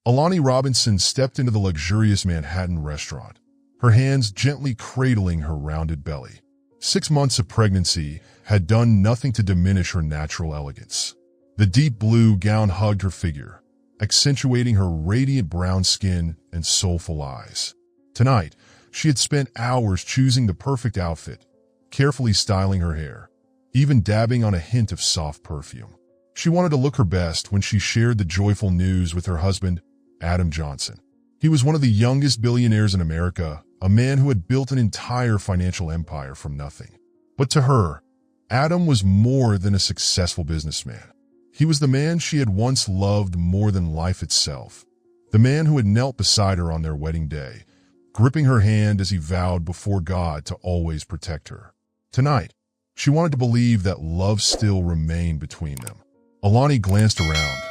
Alani Robinson stepped into the luxurious Manhattan restaurant, her hands gently cradling her rounded belly. 6 months of pregnancy had done nothing to diminish her natural elegance. The deep blue gown hugged her figure, accentuating her radiant brown skin and soulful eyes. Tonight, she had spent hours choosing the perfect outfit, carefully styling her hair, even dabbing on a hint of soft perfume. She wanted to look her best when she shared the joyful news with her husband, Adam Johnson. He was one of the youngest billionaires in America, a man who had built an entire financial empire from nothing. But to her, Adam was more than a successful businessman. He was the man she had once loved more than life itself, the man who had knelt beside her on their wedding day, gripping her hand as he vowed before God to always protect her. Tonight, she wanted to believe that love still remained between them. Alani glanced around.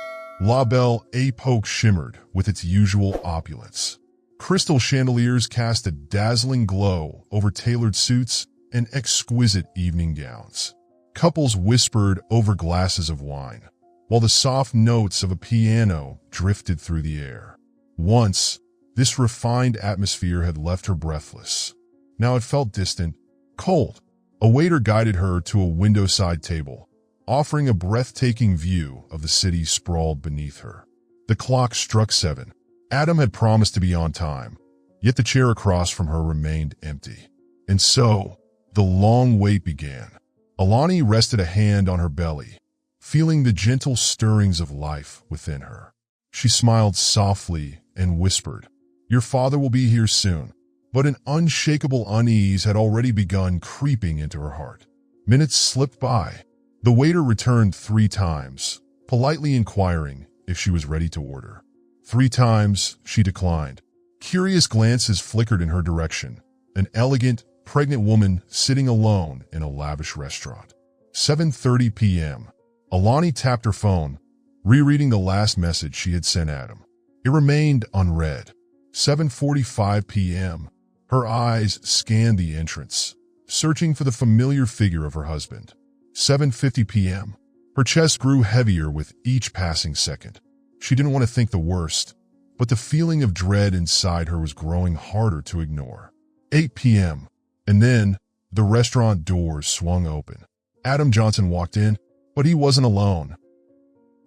La Belle Époque shimmered with its usual opulence. Crystal chandeliers cast a dazzling glow over tailored suits and exquisite evening gowns. Couples whispered over glasses of wine, while the soft notes of a piano drifted through the air. Once, this refined atmosphere had left her breathless. Now it felt distant, cold. A waiter guided her to a window-side table, offering a breathtaking view of the city sprawled beneath her. The clock struck 7. Adam had promised to be on time, yet the chair across from her remained empty. And so, the long wait began. Alani rested a hand on her belly, feeling the gentle stirrings of life within her. She smiled softly and whispered, "Your father will be here soon." But an unshakable unease had already begun creeping into her heart. Minutes slipped by. The waiter returned 3 times, politely inquiring if she was ready to order. 3 times she declined. Curious glances flickered in her direction, an elegant, pregnant woman sitting alone in a lavish restaurant. 7:30 p.m. Alani tapped her phone, rereading the last message she had sent Adam. It remained unread. 7:45 p.m. Her eyes scanned the entrance, searching for the familiar figure of her husband. 7:50 p.m. Her chest grew heavier with each passing second. She didn't want to think the worst, but the feeling of dread inside her was growing harder to ignore. 8 p.m. And then, the restaurant doors swung open. Adam Johnson walked in, but he wasn't alone.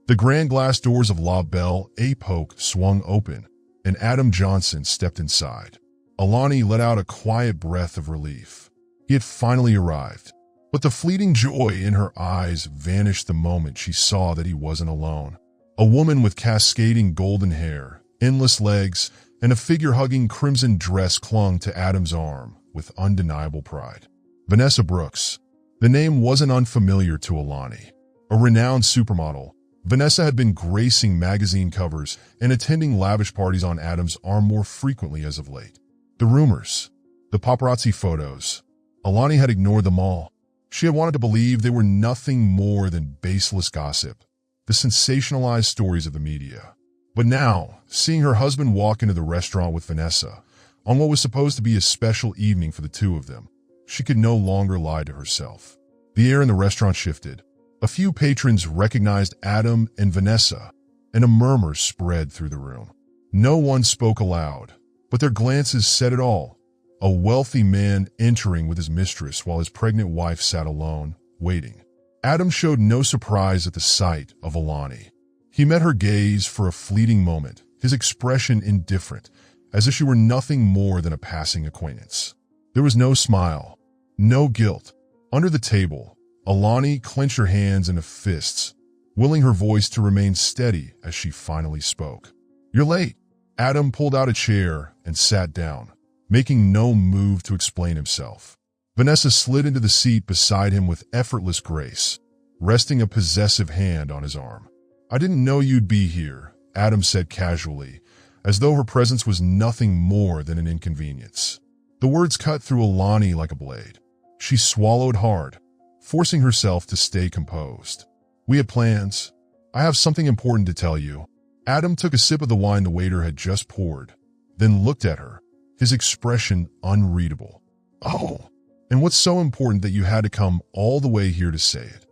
The grand glass doors of La Belle Époque swung open, and Adam Johnson stepped inside. Alani let out a quiet breath of relief. He had finally arrived, but the fleeting joy in her eyes vanished the moment she saw that he wasn't alone. A woman with cascading golden hair, endless legs, and a figure-hugging crimson dress clung to Adam's arm with undeniable pride. Vanessa Brooks. The name wasn't unfamiliar to Alani. A renowned supermodel, Vanessa had been gracing magazine covers and attending lavish parties on Adam's arm more frequently as of late. The rumors, the paparazzi photos, Alani had ignored them all. She had wanted to believe they were nothing more than baseless gossip, the sensationalized stories of the media. But now, seeing her husband walk into the restaurant with Vanessa, on what was supposed to be a special evening for the two of them, she could no longer lie to herself. The air in the restaurant shifted. A few patrons recognized Adam and Vanessa, and a murmur spread through the room. No one spoke aloud, but their glances said it all. A wealthy man entering with his mistress while his pregnant wife sat alone, waiting. Adam showed no surprise at the sight of Alani. He met her gaze for a fleeting moment, his expression indifferent, as if she were nothing more than a passing acquaintance. There was no smile, no guilt. Under the table, Alani clenched her hands into fists, willing her voice to remain steady as she finally spoke. "You're late." Adam pulled out a chair and sat down, making no move to explain himself. Vanessa slid into the seat beside him with effortless grace, resting a possessive hand on his arm. "I didn't know you'd be here," Adam said casually, as though her presence was nothing more than an inconvenience. The words cut through Alani like a blade. She swallowed hard, forcing herself to stay composed. "We had plans. I have something important to tell you." Adam took a sip of the wine the waiter had just poured, then looked at her, his expression unreadable. "Oh, and what's so important that you had to come all the way here to say it?"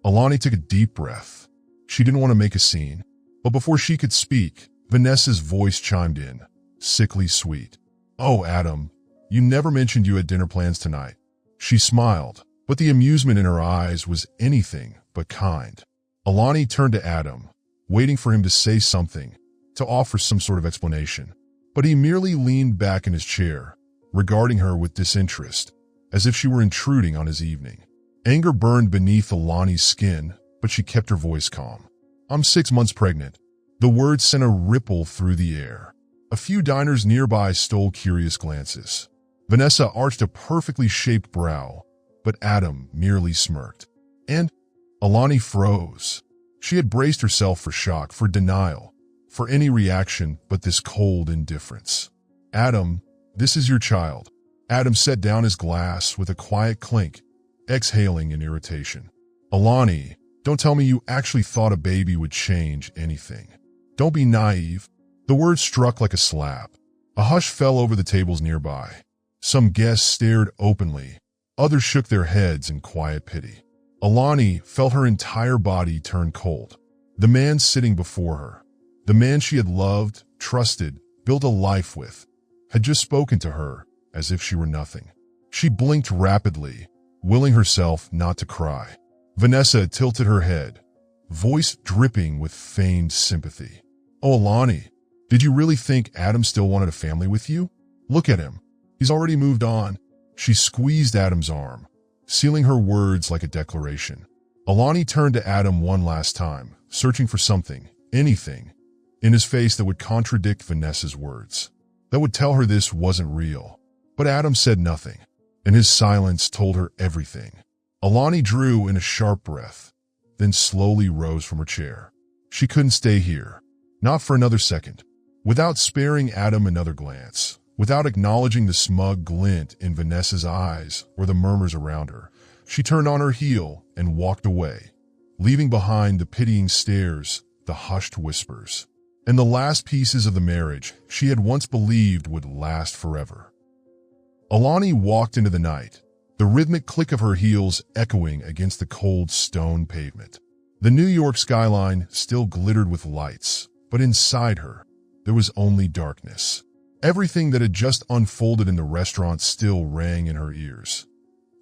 Alani took a deep breath. She didn't want to make a scene, but before she could speak, Vanessa's voice chimed in, sickly sweet. "Oh, Adam, you never mentioned you had dinner plans tonight." She smiled, but the amusement in her eyes was anything but kind. Alani turned to Adam, waiting for him to say something, to offer some sort of explanation. But he merely leaned back in his chair, regarding her with disinterest, as if she were intruding on his evening. Anger burned beneath Alani's skin, but she kept her voice calm. "I'm 6 months pregnant." The words sent a ripple through the air. A few diners nearby stole curious glances. Vanessa arched a perfectly shaped brow, but Adam merely smirked. And Alani froze. She had braced herself for shock, for denial, for any reaction but this cold indifference. "Adam, this is your child." Adam set down his glass with a quiet clink, exhaling in irritation. "Alani, don't tell me you actually thought a baby would change anything. Don't be naive." The words struck like a slap. A hush fell over the tables nearby. Some guests stared openly. Others shook their heads in quiet pity. Alani felt her entire body turn cold. The man sitting before her, the man she had loved, trusted, built a life with, had just spoken to her as if she were nothing. She blinked rapidly, willing herself not to cry. Vanessa tilted her head, voice dripping with feigned sympathy. "Oh, Alani, did you really think Adam still wanted a family with you? Look at him. He's already moved on." She squeezed Adam's arm, sealing her words like a declaration. Alani turned to Adam one last time, searching for something, anything, in his face that would contradict Vanessa's words, that would tell her this wasn't real. But Adam said nothing, and his silence told her everything. Alani drew in a sharp breath, then slowly rose from her chair. She couldn't stay here, not for another second. Without sparing Adam another glance, without acknowledging the smug glint in Vanessa's eyes or the murmurs around her, she turned on her heel and walked away, leaving behind the pitying stares, the hushed whispers, and the last pieces of the marriage she had once believed would last forever. Alani walked into the night, the rhythmic click of her heels echoing against the cold stone pavement. The New York skyline still glittered with lights, but inside her, there was only darkness. Everything that had just unfolded in the restaurant still rang in her ears.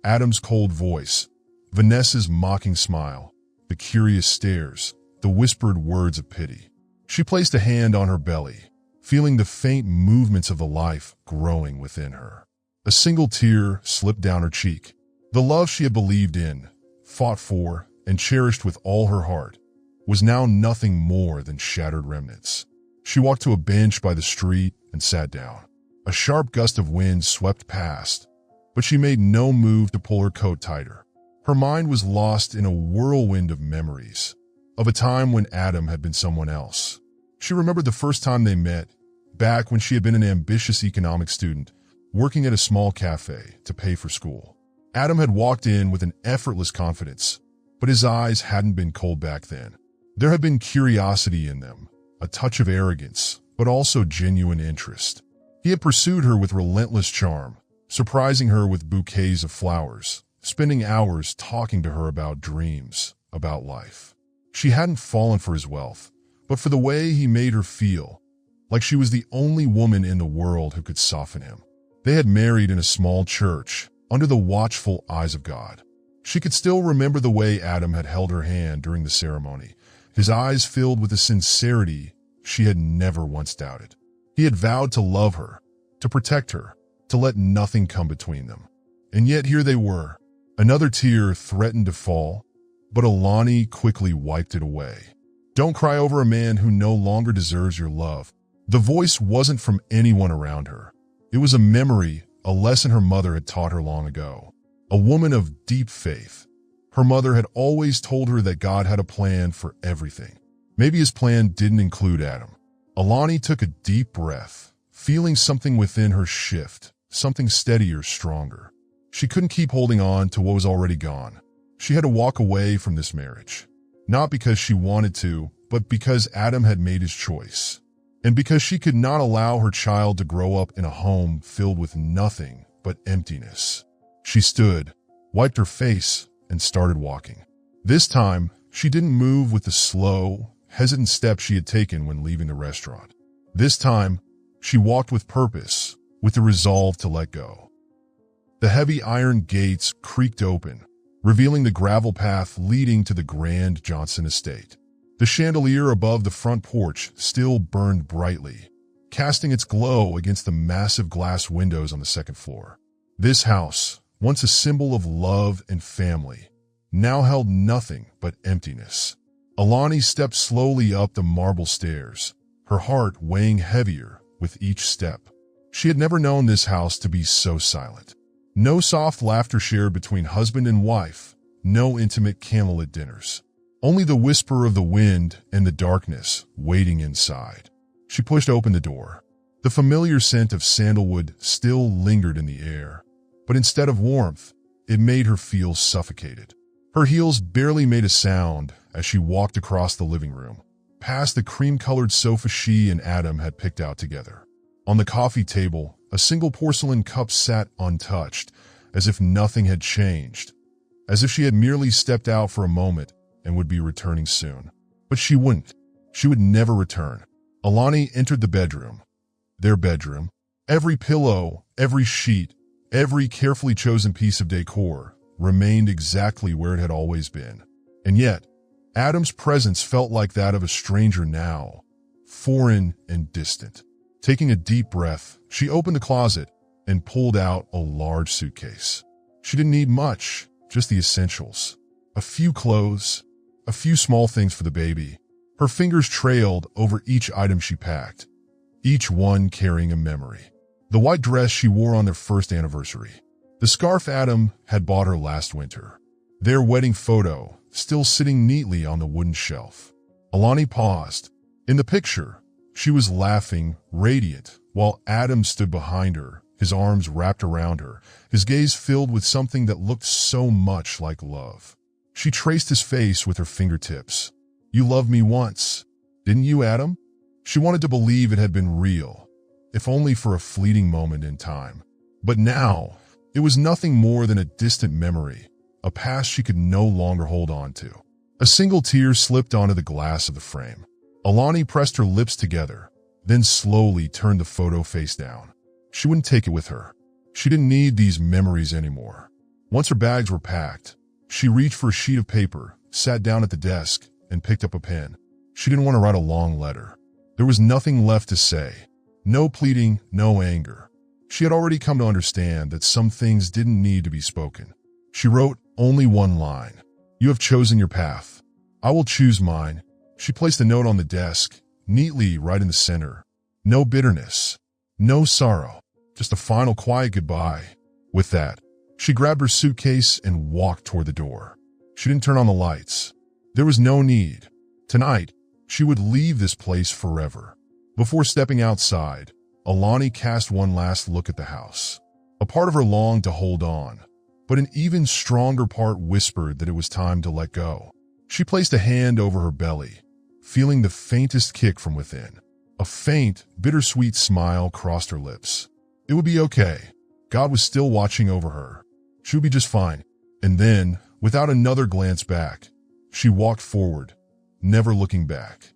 Adam's cold voice, Vanessa's mocking smile, the curious stares, the whispered words of pity. She placed a hand on her belly, feeling the faint movements of the life growing within her. A single tear slipped down her cheek. The love she had believed in, fought for, and cherished with all her heart, was now nothing more than shattered remnants. She walked to a bench by the street and sat down. A sharp gust of wind swept past, but she made no move to pull her coat tighter. Her mind was lost in a whirlwind of memories, of a time when Adam had been someone else. She remembered the first time they met, back when she had been an ambitious economics student, working at a small cafe to pay for school. Adam had walked in with an effortless confidence, but his eyes hadn't been cold back then. There had been curiosity in them, a touch of arrogance, but also genuine interest. He had pursued her with relentless charm, surprising her with bouquets of flowers, spending hours talking to her about dreams, about life. She hadn't fallen for his wealth, but for the way he made her feel, like she was the only woman in the world who could soften him. They had married in a small church, under the watchful eyes of God. She could still remember the way Adam had held her hand during the ceremony, his eyes filled with a sincerity she had never once doubted. He had vowed to love her, to protect her, to let nothing come between them. And yet here they were. Another tear threatened to fall, but Alani quickly wiped it away. "Don't cry over a man who no longer deserves your love." The voice wasn't from anyone around her. It was a memory, a lesson her mother had taught her long ago. A woman of deep faith. Her mother had always told her that God had a plan for everything. Maybe his plan didn't include Adam. Alani took a deep breath, feeling something within her shift, something steadier, stronger. She couldn't keep holding on to what was already gone. She had to walk away from this marriage. Not because she wanted to, but because Adam had made his choice. And because she could not allow her child to grow up in a home filled with nothing but emptiness. She stood, wiped her face, and started walking. This time, she didn't move with the slow, hesitant step she had taken when leaving the restaurant. This time, she walked with purpose, with the resolve to let go. The heavy iron gates creaked open, revealing the gravel path leading to the grand Johnson estate. The chandelier above the front porch still burned brightly, casting its glow against the massive glass windows on the second floor. This house, once a symbol of love and family, now held nothing but emptiness. Alani stepped slowly up the marble stairs, her heart weighing heavier with each step. She had never known this house to be so silent. No soft laughter shared between husband and wife, no intimate candlelit dinners. Only the whisper of the wind and the darkness waiting inside. She pushed open the door. The familiar scent of sandalwood still lingered in the air, but instead of warmth, it made her feel suffocated. Her heels barely made a sound as she walked across the living room, past the cream-colored sofa she and Adam had picked out together. On the coffee table, a single porcelain cup sat untouched, as if nothing had changed, as if she had merely stepped out for a moment and would be returning soon. But she wouldn't. She would never return. Alani entered the bedroom. Their bedroom. Every pillow, every sheet, every carefully chosen piece of decor remained exactly where it had always been. And yet, Adam's presence felt like that of a stranger now, foreign and distant. Taking a deep breath, she opened the closet and pulled out a large suitcase. She didn't need much, just the essentials. A few clothes, a few small things for the baby. Her fingers trailed over each item she packed, each one carrying a memory. The white dress she wore on their first anniversary. The scarf Adam had bought her last winter. Their wedding photo, still sitting neatly on the wooden shelf. Alani paused. In the picture, she was laughing, radiant, while Adam stood behind her, his arms wrapped around her, his gaze filled with something that looked so much like love. She traced his face with her fingertips. "You loved me once, didn't you, Adam?" She wanted to believe it had been real, if only for a fleeting moment in time. But now, it was nothing more than a distant memory, a past she could no longer hold on to. A single tear slipped onto the glass of the frame. Alani pressed her lips together, then slowly turned the photo face down. She wouldn't take it with her. She didn't need these memories anymore. Once her bags were packed, she reached for a sheet of paper, sat down at the desk, and picked up a pen. She didn't want to write a long letter. There was nothing left to say. No pleading, no anger. She had already come to understand that some things didn't need to be spoken. She wrote only one line. "You have chosen your path. I will choose mine." She placed the note on the desk, neatly right in the center. No bitterness, no sorrow, just a final quiet goodbye. With that, she grabbed her suitcase and walked toward the door. She didn't turn on the lights. There was no need. Tonight, she would leave this place forever. Before stepping outside, Alani cast one last look at the house. A part of her longed to hold on, but an even stronger part whispered that it was time to let go. She placed a hand over her belly, feeling the faintest kick from within. A faint, bittersweet smile crossed her lips. It would be okay. God was still watching over her. She would be just fine. And then, without another glance back, she walked forward, never looking back.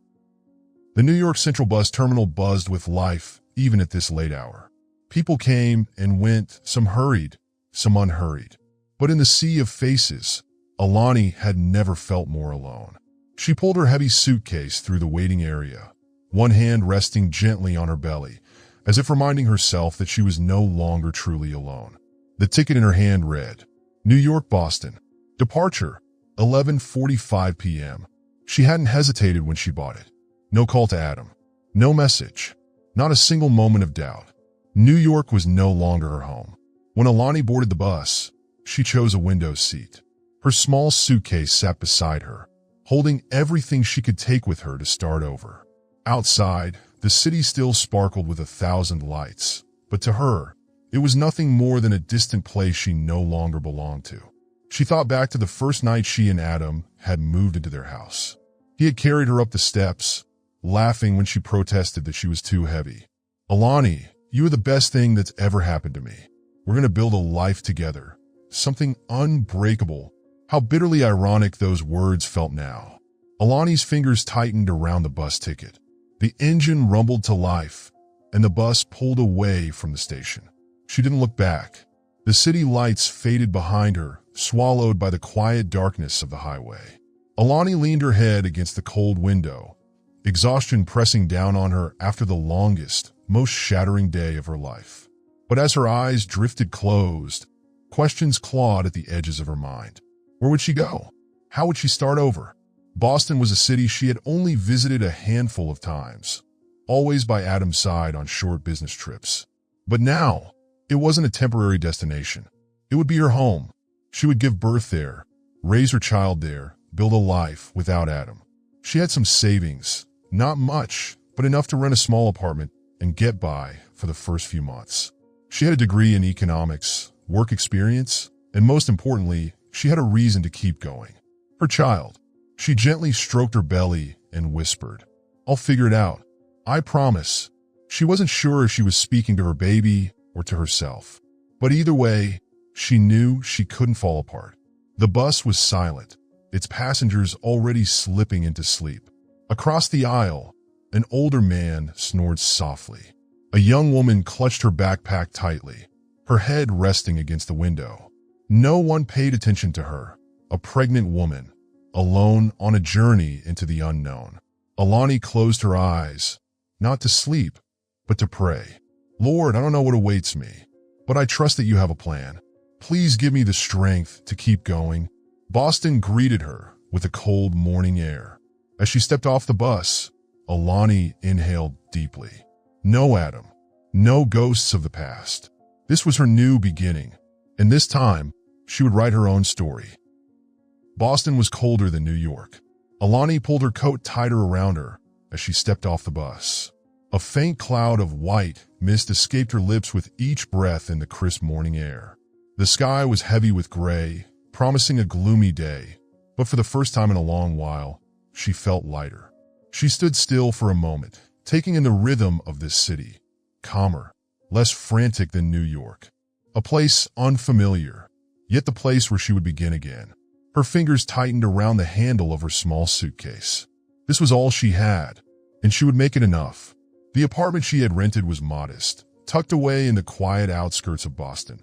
The New York Central bus terminal buzzed with life, even at this late hour. People came and went, some hurried, some unhurried. But in the sea of faces, Alani had never felt more alone. She pulled her heavy suitcase through the waiting area, one hand resting gently on her belly, as if reminding herself that she was no longer truly alone. The ticket in her hand read, New York, Boston. Departure, 11:45 p.m. She hadn't hesitated when she bought it. No call to Adam. No message. Not a single moment of doubt. New York was no longer her home. When Alani boarded the bus, she chose a window seat. Her small suitcase sat beside her, holding everything she could take with her to start over. Outside, the city still sparkled with 1,000 lights, but to her, it was nothing more than a distant place she no longer belonged to. She thought back to the first night she and Adam had moved into their house. He had carried her up the steps, laughing when she protested that she was too heavy. "Alani, you are the best thing that's ever happened to me. We're going to build a life together. Something unbreakable." How bitterly ironic those words felt now. Alani's fingers tightened around the bus ticket. The engine rumbled to life, and the bus pulled away from the station. She didn't look back. The city lights faded behind her, swallowed by the quiet darkness of the highway. Alani leaned her head against the cold window, exhaustion pressing down on her after the longest, most shattering day of her life. But as her eyes drifted closed, questions clawed at the edges of her mind. Where would she go? How would she start over? Boston was a city she had only visited a handful of times, always by Adam's side on short business trips. But now, it wasn't a temporary destination. It would be her home. She would give birth there, raise her child there, build a life without Adam. She had some savings, not much, but enough to rent a small apartment and get by for the first few months. She had a degree in economics, work experience, and most importantly, she had a reason to keep going. Her child. She gently stroked her belly and whispered, "I'll figure it out. I promise." She wasn't sure if she was speaking to her baby or to herself. But either way, she knew she couldn't fall apart. The bus was silent, its passengers already slipping into sleep. Across the aisle, an older man snored softly. A young woman clutched her backpack tightly, her head resting against the window. No one paid attention to her, a pregnant woman, alone on a journey into the unknown. Alani closed her eyes, not to sleep, but to pray. "Lord, I don't know what awaits me, but I trust that you have a plan. Please give me the strength to keep going." Boston greeted her with a cold morning air. As she stepped off the bus, Alani inhaled deeply. No Adam, no ghosts of the past. This was her new beginning, and this time, she would write her own story. Boston was colder than New York. Alani pulled her coat tighter around her as she stepped off the bus. A faint cloud of white mist escaped her lips with each breath in the crisp morning air. The sky was heavy with gray, promising a gloomy day, but for the first time in a long while, she felt lighter. She stood still for a moment, taking in the rhythm of this city, calmer, less frantic than New York. A place unfamiliar, yet the place where she would begin again. Her fingers tightened around the handle of her small suitcase. This was all she had, and she would make it enough. The apartment she had rented was modest, tucked away in the quiet outskirts of Boston.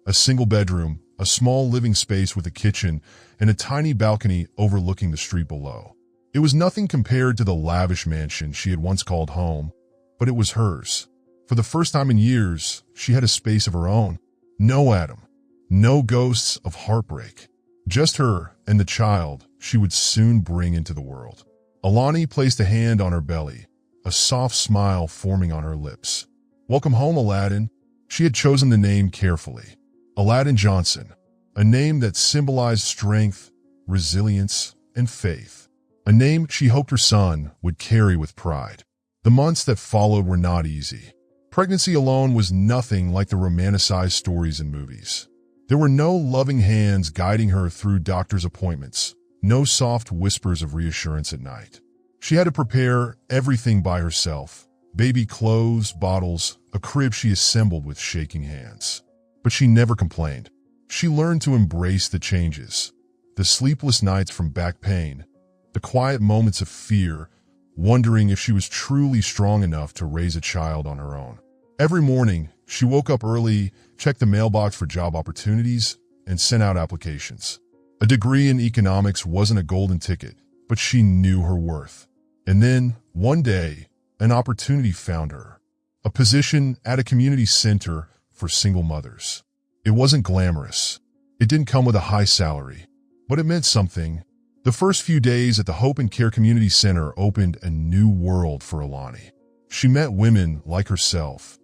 A single bedroom, a small living space with a kitchen, and a tiny balcony overlooking the street below. It was nothing compared to the lavish mansion she had once called home, but it was hers. For the first time in years, she had a space of her own. No Adam, no ghosts of heartbreak. Just her and the child she would soon bring into the world. Alani placed a hand on her belly, a soft smile forming on her lips. "Welcome home, Aladdin." She had chosen the name carefully. Aladdin Johnson, a name that symbolized strength, resilience, and faith. A name she hoped her son would carry with pride. The months that followed were not easy. Pregnancy alone was nothing like the romanticized stories in movies. There were no loving hands guiding her through doctor's appointments, no soft whispers of reassurance at night. She had to prepare everything by herself: baby clothes, bottles, a crib she assembled with shaking hands. But she never complained. She learned to embrace the changes, the sleepless nights from back pain, the quiet moments of fear, wondering if she was truly strong enough to raise a child on her own. Every morning, she woke up early, checked the mailbox for job opportunities, and sent out applications. A degree in economics wasn't a golden ticket, but she knew her worth. And then, one day, an opportunity found her. A position at a community center for single mothers. It wasn't glamorous. It didn't come with a high salary, but it meant something. The first few days at the Hope and Care Community Center opened a new world for Alani. She met women like herself,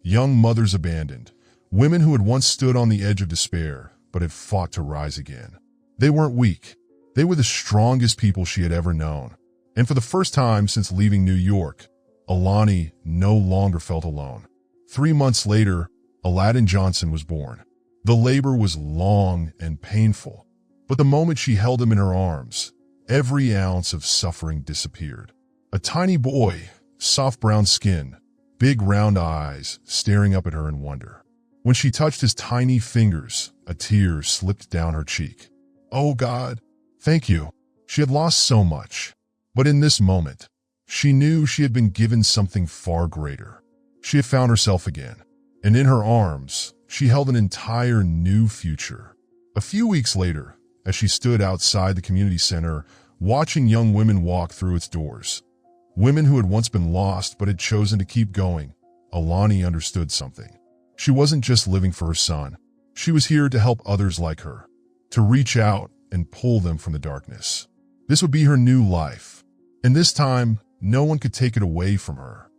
young mothers abandoned, women who had once stood on the edge of despair but had fought to rise again. They weren't weak. They were the strongest people she had ever known. And for the first time since leaving New York, Alani no longer felt alone. 3 months later, Aladdin Johnson was born. The labor was long and painful, but the moment she held him in her arms, every ounce of suffering disappeared. A tiny boy, soft brown skin, big round eyes staring up at her in wonder. When she touched his tiny fingers, a tear slipped down her cheek. "Oh God, thank you." She had lost so much. But in this moment, she knew she had been given something far greater. She had found herself again, and in her arms, she held an entire new future. A few weeks later, as she stood outside the community center, watching young women walk through its doors, women who had once been lost but had chosen to keep going, Alani understood something. She wasn't just living for her son. She was here to help others like her, to reach out and pull them from the darkness. This would be her new life, and this time, no one could take it away from her.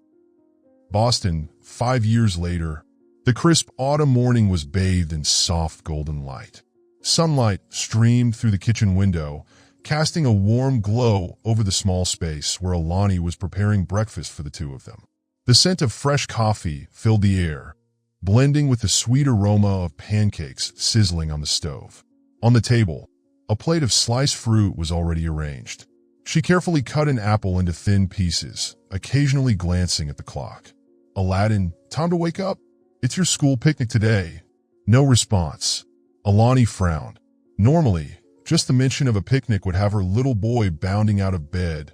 Boston, 5 years later, the crisp autumn morning was bathed in soft golden light. Sunlight streamed through the kitchen window, casting a warm glow over the small space where Alani was preparing breakfast for the two of them. The scent of fresh coffee filled the air, blending with the sweet aroma of pancakes sizzling on the stove. On the table, a plate of sliced fruit was already arranged. She carefully cut an apple into thin pieces, occasionally glancing at the clock. "Aladdin, time to wake up. It's your school picnic today." No response. Alani frowned. Normally, just the mention of a picnic would have her little boy bounding out of bed,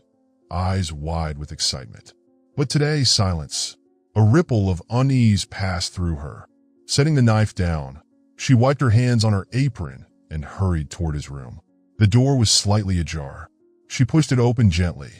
eyes wide with excitement. But today, silence. A ripple of unease passed through her. Setting the knife down, she wiped her hands on her apron and hurried toward his room. The door was slightly ajar. She pushed it open gently.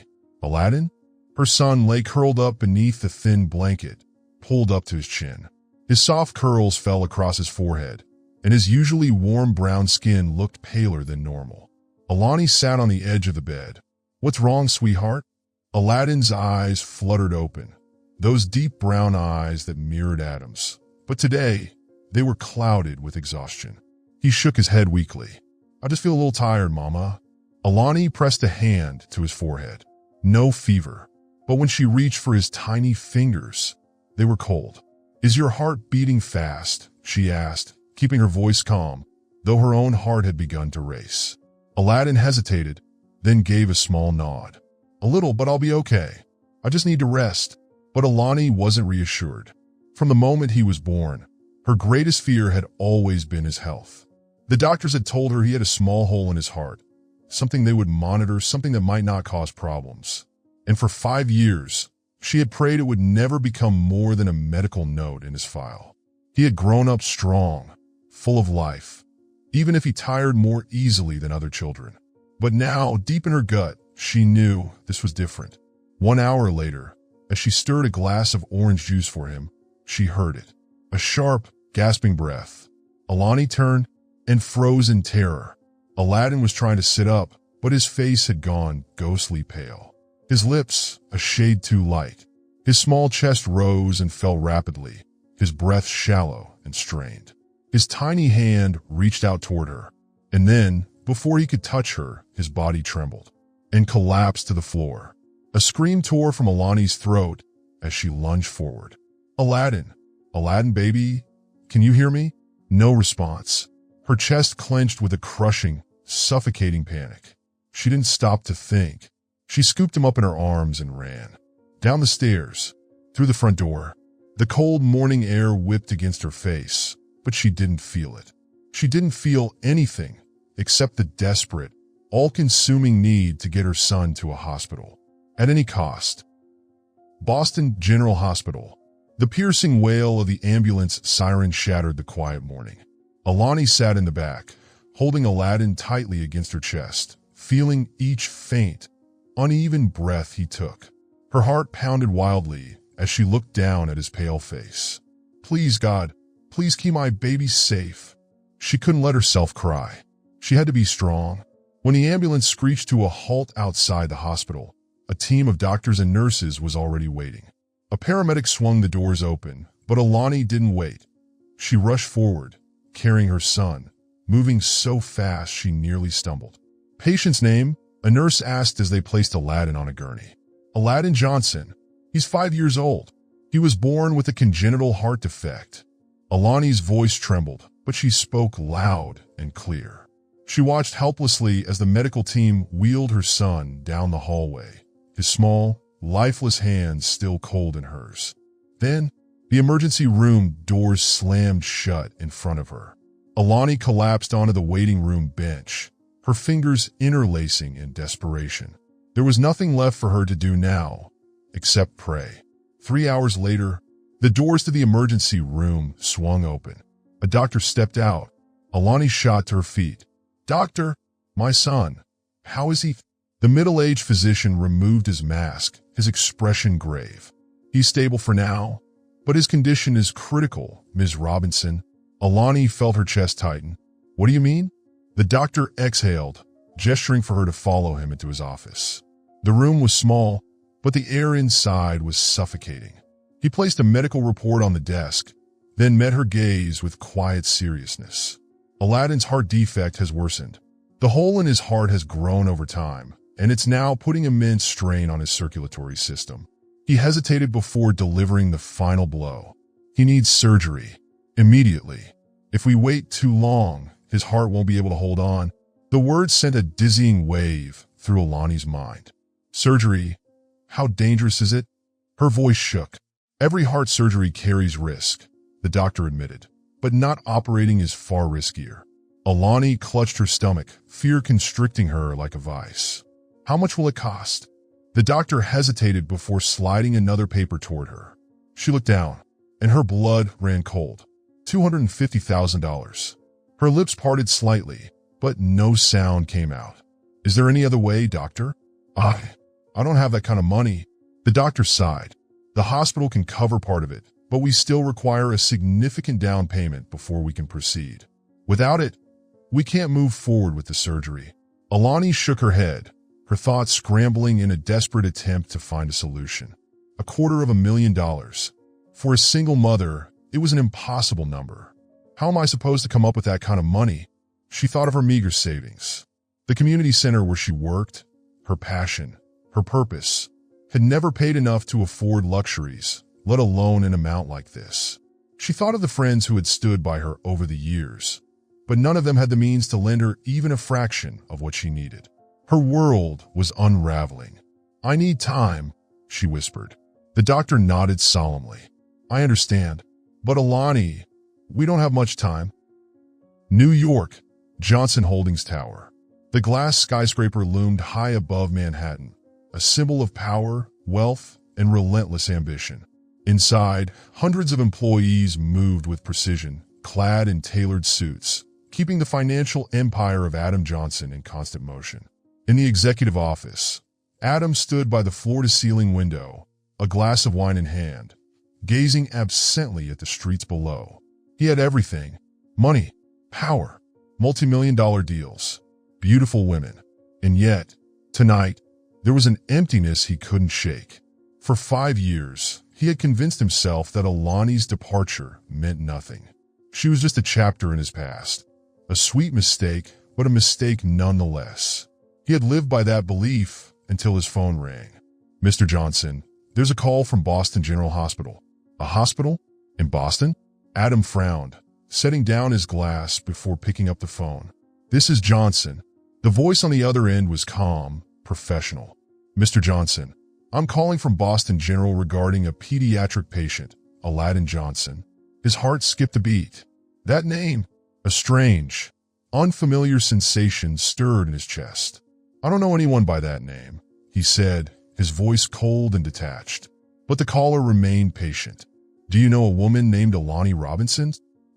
"Aladdin?" Her son lay curled up beneath the thin blanket, pulled up to his chin. His soft curls fell across his forehead, and his usually warm brown skin looked paler than normal. Alani sat on the edge of the bed. "What's wrong, sweetheart?" Aladdin's eyes fluttered open, those deep brown eyes that mirrored Adam's. But today, they were clouded with exhaustion. He shook his head weakly. "I just feel a little tired, Mama." Alani pressed a hand to his forehead. No fever, but when she reached for his tiny fingers, they were cold. "Is your heart beating fast?" she asked, keeping her voice calm, though her own heart had begun to race. Aladdin hesitated, then gave a small nod. "A little, but I'll be okay. I just need to rest." But Alani wasn't reassured. From the moment he was born, her greatest fear had always been his health. The doctors had told her he had a small hole in his heart, something they would monitor, something that might not cause problems. And for 5 years, she had prayed it would never become more than a medical note in his file. He had grown up strong, full of life, even if he tired more easily than other children. But now, deep in her gut, she knew this was different. 1 hour later, as she stirred a glass of orange juice for him, she heard it. A sharp, gasping breath. Alani turned and froze in terror. Aladdin was trying to sit up, but his face had gone ghostly pale. His lips, a shade too light. His small chest rose and fell rapidly, his breath shallow and strained. His tiny hand reached out toward her, and then, before he could touch her, his body trembled and collapsed to the floor. A scream tore from Alani's throat as she lunged forward. "Aladdin! Aladdin, baby! Can you hear me?" No response. Her chest clenched with a crushing, suffocating panic. She didn't stop to think. She scooped him up in her arms and ran. Down the stairs, through the front door. The cold morning air whipped against her face, but she didn't feel it. She didn't feel anything except the desperate, all-consuming need to get her son to a hospital. At any cost. Boston General Hospital. The piercing wail of the ambulance siren shattered the quiet morning. Alani sat in the back, holding Aladdin tightly against her chest, feeling each faint, uneven breath he took. Her heart pounded wildly as she looked down at his pale face. "Please, God, please keep my baby safe." She couldn't let herself cry. She had to be strong. When the ambulance screeched to a halt outside the hospital, a team of doctors and nurses was already waiting. A paramedic swung the doors open, but Alani didn't wait. She rushed forward, carrying her son, moving so fast she nearly stumbled. "Patient's name?" a nurse asked as they placed Aladdin on a gurney. "Aladdin Johnson. He's 5 years old. He was born with a congenital heart defect." Alani's voice trembled, but she spoke loud and clear. She watched helplessly as the medical team wheeled her son down the hallway, his small, lifeless hands still cold in hers. Then, the emergency room doors slammed shut in front of her. Alani collapsed onto the waiting room bench, her fingers interlacing in desperation. There was nothing left for her to do now, except pray. 3 hours later, the doors to the emergency room swung open. A doctor stepped out. Alani shot to her feet. "Doctor, my son, how is he?" The middle-aged physician removed his mask, his expression grave. "He's stable for now, but his condition is critical, Ms. Robinson." Alani felt her chest tighten. "What do you mean?" The doctor exhaled, gesturing for her to follow him into his office. The room was small, but the air inside was suffocating. He placed a medical report on the desk, then met her gaze with quiet seriousness. "Aladdin's heart defect has worsened. The hole in his heart has grown over time, and it's now putting immense strain on his circulatory system." He hesitated before delivering the final blow. "He needs surgery. Immediately. If we wait too long, his heart won't be able to hold on." The words sent a dizzying wave through Alani's mind. "Surgery? How dangerous is it?" Her voice shook. "Every heart surgery carries risk," the doctor admitted, "but not operating is far riskier." Alani clutched her stomach, fear constricting her like a vice. "How much will it cost?" The doctor hesitated before sliding another paper toward her. She looked down, and her blood ran cold. $250,000. Her lips parted slightly, but no sound came out. "Is there any other way, doctor?" I don't have that kind of money." The doctor sighed. "The hospital can cover part of it, but we still require a significant down payment before we can proceed. Without it, we can't move forward with the surgery." Alani shook her head, her thoughts scrambling in a desperate attempt to find a solution. $250,000. For a single mother, it was an impossible number. How am I supposed to come up with that kind of money? She thought of her meager savings. The community center where she worked, her passion, her purpose, had never paid enough to afford luxuries, let alone an amount like this. She thought of the friends who had stood by her over the years, but none of them had the means to lend her even a fraction of what she needed. Her world was unraveling. "I need time," she whispered. The doctor nodded solemnly. "I understand. But Alani, we don't have much time." New York, Johnson Holdings Tower. The glass skyscraper loomed high above Manhattan, a symbol of power, wealth, and relentless ambition. Inside, hundreds of employees moved with precision, clad in tailored suits, keeping the financial empire of Adam Johnson in constant motion. In the executive office, Adam stood by the floor-to-ceiling window, a glass of wine in hand, gazing absently at the streets below. He had everything: money, power, multi-million-dollar deals, beautiful women. And yet, tonight, there was an emptiness he couldn't shake. For 5 years, he had convinced himself that Alani's departure meant nothing. She was just a chapter in his past. A sweet mistake, but a mistake nonetheless. He had lived by that belief until his phone rang. "Mr. Johnson, there's a call from Boston General Hospital." "A hospital? In Boston?" Adam frowned, setting down his glass before picking up the phone. "This is Johnson." The voice on the other end was calm, professional. "Mr. Johnson, I'm calling from Boston General regarding a pediatric patient, Aladdin Johnson." His heart skipped a beat. That name, a strange, unfamiliar sensation stirred in his chest. "I don't know anyone by that name," he said, his voice cold and detached. But the caller remained patient. "Do you know a woman named Alani Robinson?"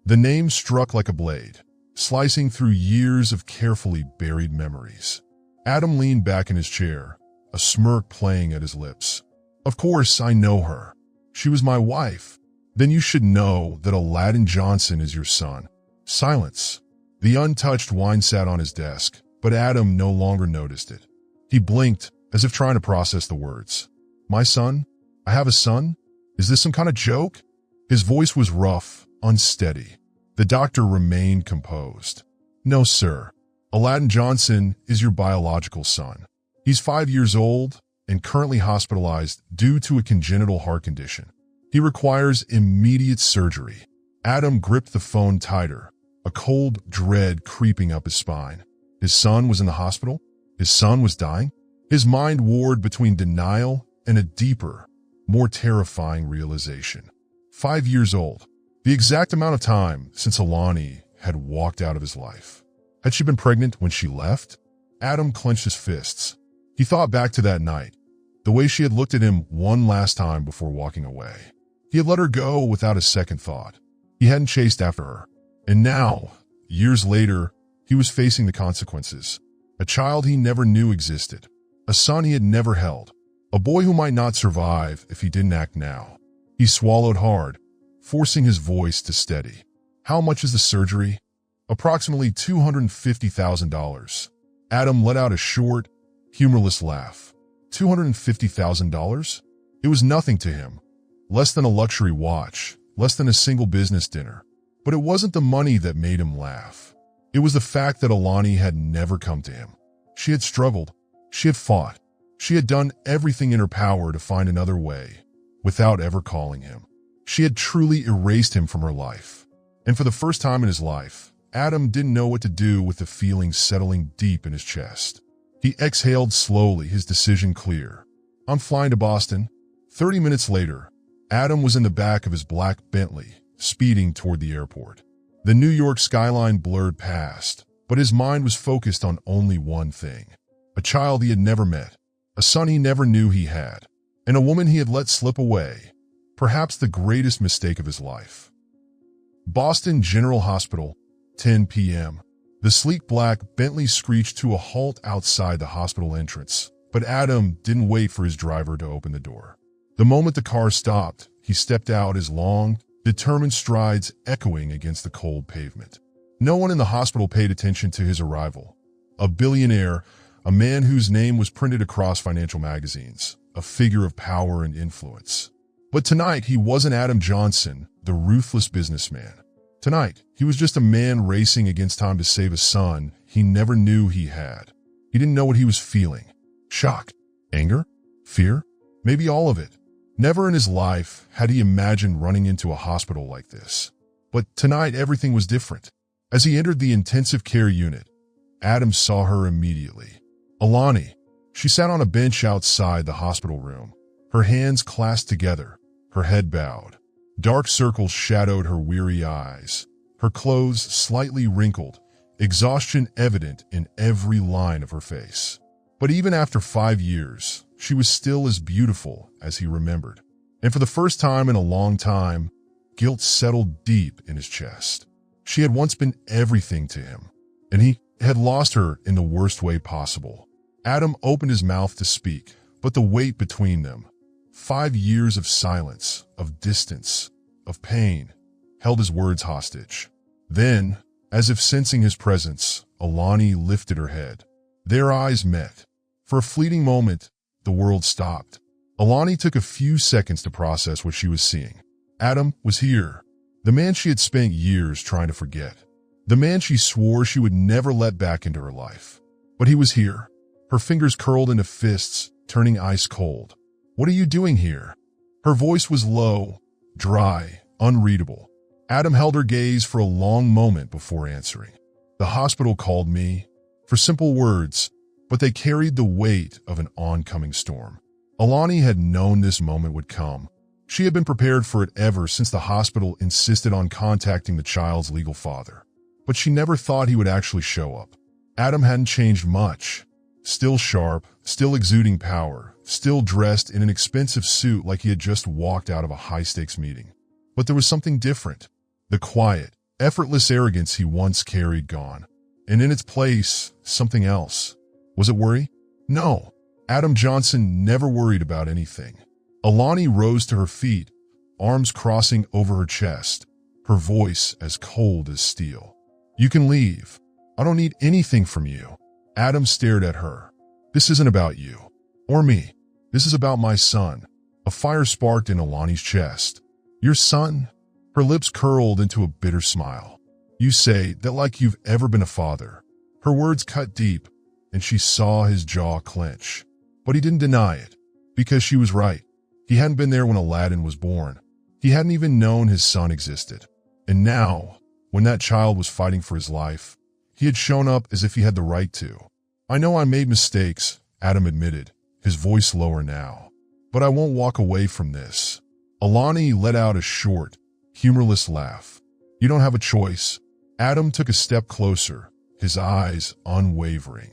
The name struck like a blade, slicing through years of carefully buried memories. Adam leaned back in his chair, a smirk playing at his lips. "Of course I know her. She was my wife." "Then you should know that Aladdin Johnson is your son." Silence. The untouched wine sat on his desk, but Adam no longer noticed it. He blinked, as if trying to process the words. "My son? I have a son? Is this some kind of joke?" His voice was rough, unsteady. The doctor remained composed. "No, sir. Aladdin Johnson is your biological son. He's 5 years old and currently hospitalized due to a congenital heart condition. He requires immediate surgery." Adam gripped the phone tighter, a cold dread creeping up his spine. His son was in the hospital? His son was dying? His mind warred between denial and a deeper, more terrifying realization. 5 years old, the exact amount of time since Alani had walked out of his life. Had she been pregnant when she left? Adam clenched his fists. He thought back to that night, the way she had looked at him one last time before walking away. He had let her go without a second thought. He hadn't chased after her. And now, years later, he was facing the consequences. A child he never knew existed. A son he had never held. A boy who might not survive if he didn't act now. He swallowed hard, forcing his voice to steady. How much is the surgery? Approximately $250,000. Adam let out a short, humorless laugh. $250,000? It was nothing to him. Less than a luxury watch, less than a single business dinner. But it wasn't the money that made him laugh. It was the fact that Alani had never come to him. She had struggled. She had fought. She had done everything in her power to find another way, without ever calling him. She had truly erased him from her life. And for the first time in his life, Adam didn't know what to do with the feeling settling deep in his chest. He exhaled slowly, his decision clear. I'm flying to Boston. 30 minutes later, Adam was in the back of his black Bentley, speeding toward the airport. The New York skyline blurred past, but his mind was focused on only one thing. A child he had never met, a son he never knew he had, and a woman he had let slip away, perhaps the greatest mistake of his life. Boston General Hospital, 10 p.m. The sleek black Bentley screeched to a halt outside the hospital entrance, but Adam didn't wait for his driver to open the door. The moment the car stopped, he stepped out, his long, determined strides echoing against the cold pavement. No one in the hospital paid attention to his arrival. A billionaire, a man whose name was printed across financial magazines, a figure of power and influence. But tonight, he wasn't Adam Johnson, the ruthless businessman. Tonight, he was just a man racing against time to save a son he never knew he had. He didn't know what he was feeling. Shock, anger, fear, maybe all of it. Never in his life had he imagined running into a hospital like this. But tonight, everything was different. As he entered the intensive care unit, Adam saw her immediately. Alani. She sat on a bench outside the hospital room, her hands clasped together, her head bowed. Dark circles shadowed her weary eyes, her clothes slightly wrinkled, exhaustion evident in every line of her face. But even after 5 years, she was still as beautiful as he remembered. And for the first time in a long time, guilt settled deep in his chest. She had once been everything to him, and he had lost her in the worst way possible. Adam opened his mouth to speak, but the weight between them, 5 years of silence, of distance, of pain, held his words hostage. Then, as if sensing his presence, Alani lifted her head. Their eyes met. For a fleeting moment, the world stopped. Alani took a few seconds to process what she was seeing. Adam was here, the man she had spent years trying to forget, the man she swore she would never let back into her life. But he was here, her fingers curled into fists, turning ice cold. What are you doing here? Her voice was low, dry, unreadable. Adam held her gaze for a long moment before answering. The hospital called me, for simple words, but they carried the weight of an oncoming storm. Alani had known this moment would come. She had been prepared for it ever since the hospital insisted on contacting the child's legal father. But she never thought he would actually show up. Adam hadn't changed much. Still sharp, still exuding power, still dressed in an expensive suit like he had just walked out of a high-stakes meeting. But there was something different. The quiet, effortless arrogance he once carried gone. And in its place, something else. Was it worry? No. Adam Johnson never worried about anything. Alani rose to her feet, arms crossing over her chest, her voice as cold as steel. You can leave. I don't need anything from you. Adam stared at her. This isn't about you. Or me. This is about my son. A fire sparked in Alani's chest. Your son? Her lips curled into a bitter smile. You say that like you've ever been a father. Her words cut deep, and she saw his jaw clench. But he didn't deny it, because she was right. He hadn't been there when Aladdin was born. He hadn't even known his son existed. And now, when that child was fighting for his life, he had shown up as if he had the right to. I know I made mistakes, Adam admitted, his voice lower now. But I won't walk away from this. Alani let out a short, humorless laugh. You don't have a choice. Adam took a step closer, his eyes unwavering.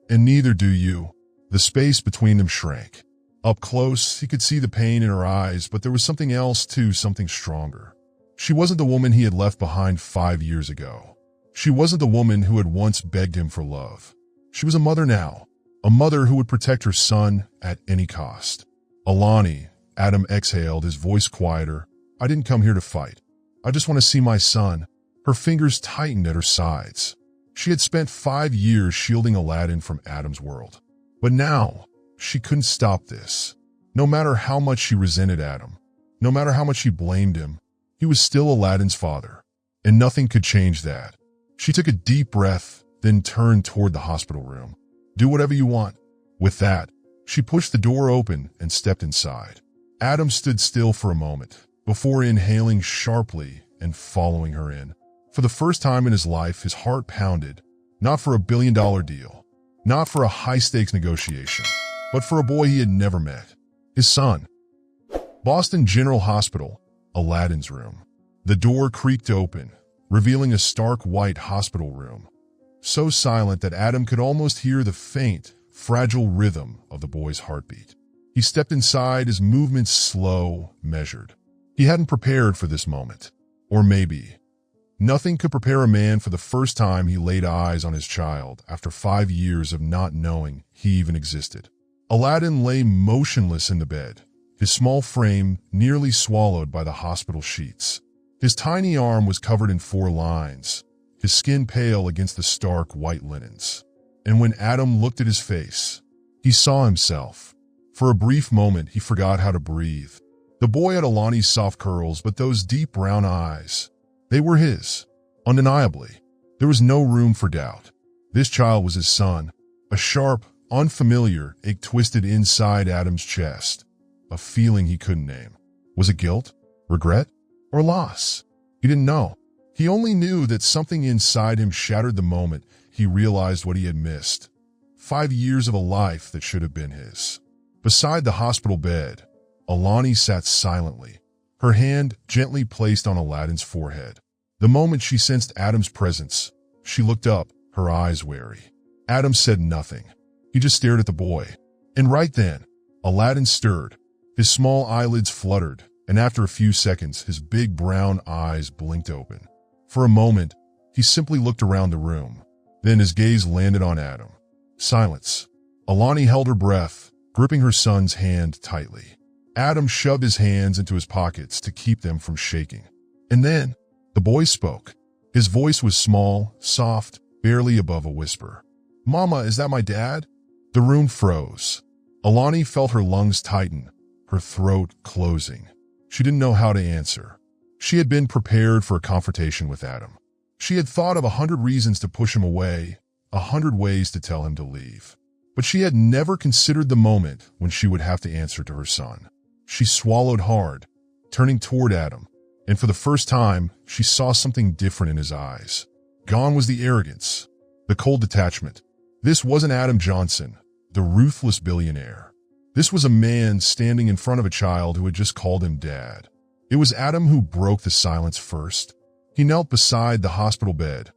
And neither do you. The space between them shrank. Up close, he could see the pain in her eyes, but there was something else too, something stronger. She wasn't the woman he had left behind 5 years ago. She wasn't the woman who had once begged him for love. She was a mother now, a mother who would protect her son at any cost. Alani, Adam exhaled, his voice quieter. I didn't come here to fight. I just want to see my son. Her fingers tightened at her sides. She had spent 5 years shielding Aladdin from Adam's world. But now, she couldn't stop this. No matter how much she resented Adam, no matter how much she blamed him, he was still Aladdin's father, and nothing could change that. She took a deep breath, then turned toward the hospital room. Do whatever you want. With that, she pushed the door open and stepped inside. Adam stood still for a moment, before inhaling sharply and following her in. For the first time in his life, his heart pounded, not for a billion-dollar deal, not for a high-stakes negotiation, but for a boy he had never met, his son. Boston General Hospital, Aladdin's room. The door creaked open, revealing a stark white hospital room, so silent that Adam could almost hear the faint, fragile rhythm of the boy's heartbeat. He stepped inside, his movements slow, measured. He hadn't prepared for this moment. Or maybe, nothing could prepare a man for the first time he laid eyes on his child after 5 years of not knowing he even existed. Aladdin lay motionless in the bed, his small frame nearly swallowed by the hospital sheets. His tiny arm was covered in 4 lines, his skin pale against the stark white linens. And when Adam looked at his face, he saw himself. For a brief moment, he forgot how to breathe. The boy had Alani's soft curls, but those deep brown eyes, they were his. Undeniably, there was no room for doubt. This child was his son. A sharp, unfamiliar ache twisted inside Adam's chest, a feeling he couldn't name. Was it guilt, regret, or loss? He didn't know. He only knew that something inside him shattered the moment he realized what he had missed. 5 years of a life that should have been his. Beside the hospital bed, Alani sat silently, her hand gently placed on Aladdin's forehead. The moment she sensed Adam's presence, she looked up, her eyes wary. Adam said nothing. He just stared at the boy. And right then, Aladdin stirred. His small eyelids fluttered, and after a few seconds, his big brown eyes blinked open. For a moment, he simply looked around the room. Then his gaze landed on Adam. Silence. Alani held her breath, gripping her son's hand tightly. Adam shoved his hands into his pockets to keep them from shaking. And then, the boy spoke. His voice was small, soft, barely above a whisper. Mama, is that my dad? The room froze. Alani felt her lungs tighten, her throat closing. She didn't know how to answer. She had been prepared for a confrontation with Adam. She had thought of 100 reasons to push him away, 100 ways to tell him to leave. But she had never considered the moment when she would have to answer to her son. She swallowed hard, turning toward Adam, and for the first time, she saw something different in his eyes. Gone was the arrogance, the cold detachment. This wasn't Adam Johnson, the ruthless billionaire. This was a man standing in front of a child who had just called him dad. It was Adam who broke the silence first. He knelt beside the hospital bed,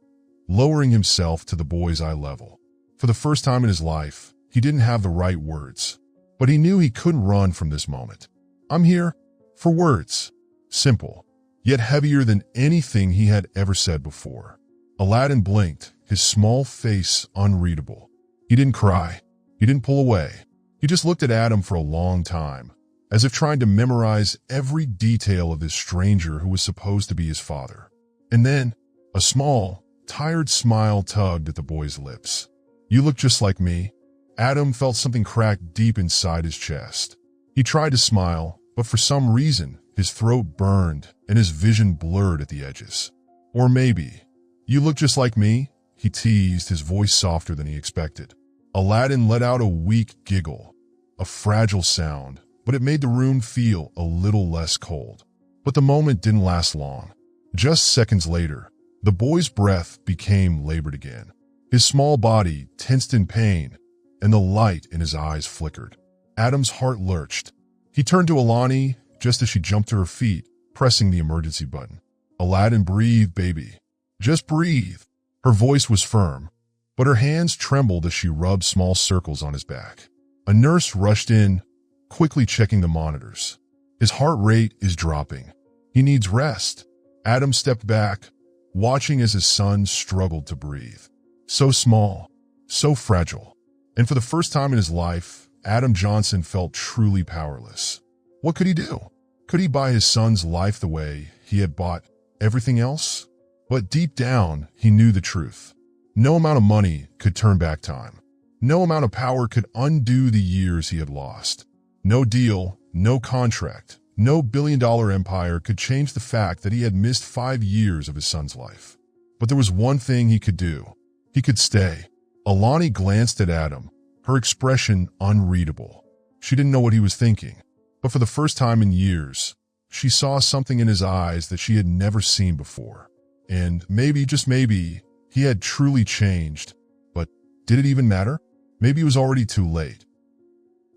lowering himself to the boy's eye level. For the first time in his life, he didn't have the right words, but he knew he couldn't run from this moment. I'm here for words. Simple, yet heavier than anything he had ever said before. Aladdin blinked, his small face unreadable. He didn't cry. He didn't pull away. He just looked at Adam for a long time, as if trying to memorize every detail of this stranger who was supposed to be his father. And then, a small, tired smile tugged at the boy's lips. You look just like me. Adam felt something crack deep inside his chest. He tried to smile, but for some reason, his throat burned and his vision blurred at the edges. Or maybe, you look just like me, he teased, his voice softer than he expected. Aladdin let out a weak giggle, a fragile sound, but it made the room feel a little less cold. But the moment didn't last long. Just seconds later, the boy's breath became labored again. His small body tensed in pain, and the light in his eyes flickered. Adam's heart lurched. He turned to Alani just as she jumped to her feet, pressing the emergency button. Aladdin, breathe, baby. Just breathe. Her voice was firm, but her hands trembled as she rubbed small circles on his back. A nurse rushed in, quickly checking the monitors. His heart rate is dropping. He needs rest. Adam stepped back, watching as his son struggled to breathe. So small, so fragile. And for the first time in his life, Adam Johnson felt truly powerless. What could he do? Could he buy his son's life the way he had bought everything else? But deep down, he knew the truth. No amount of money could turn back time. No amount of power could undo the years he had lost. No deal, no contract, no billion-dollar empire could change the fact that he had missed 5 years of his son's life. But there was one thing he could do. He could stay. Alani glanced at Adam, her expression unreadable. She didn't know what he was thinking, but for the first time in years, she saw something in his eyes that she had never seen before. And maybe, just maybe, he had truly changed. But did it even matter? Maybe it was already too late.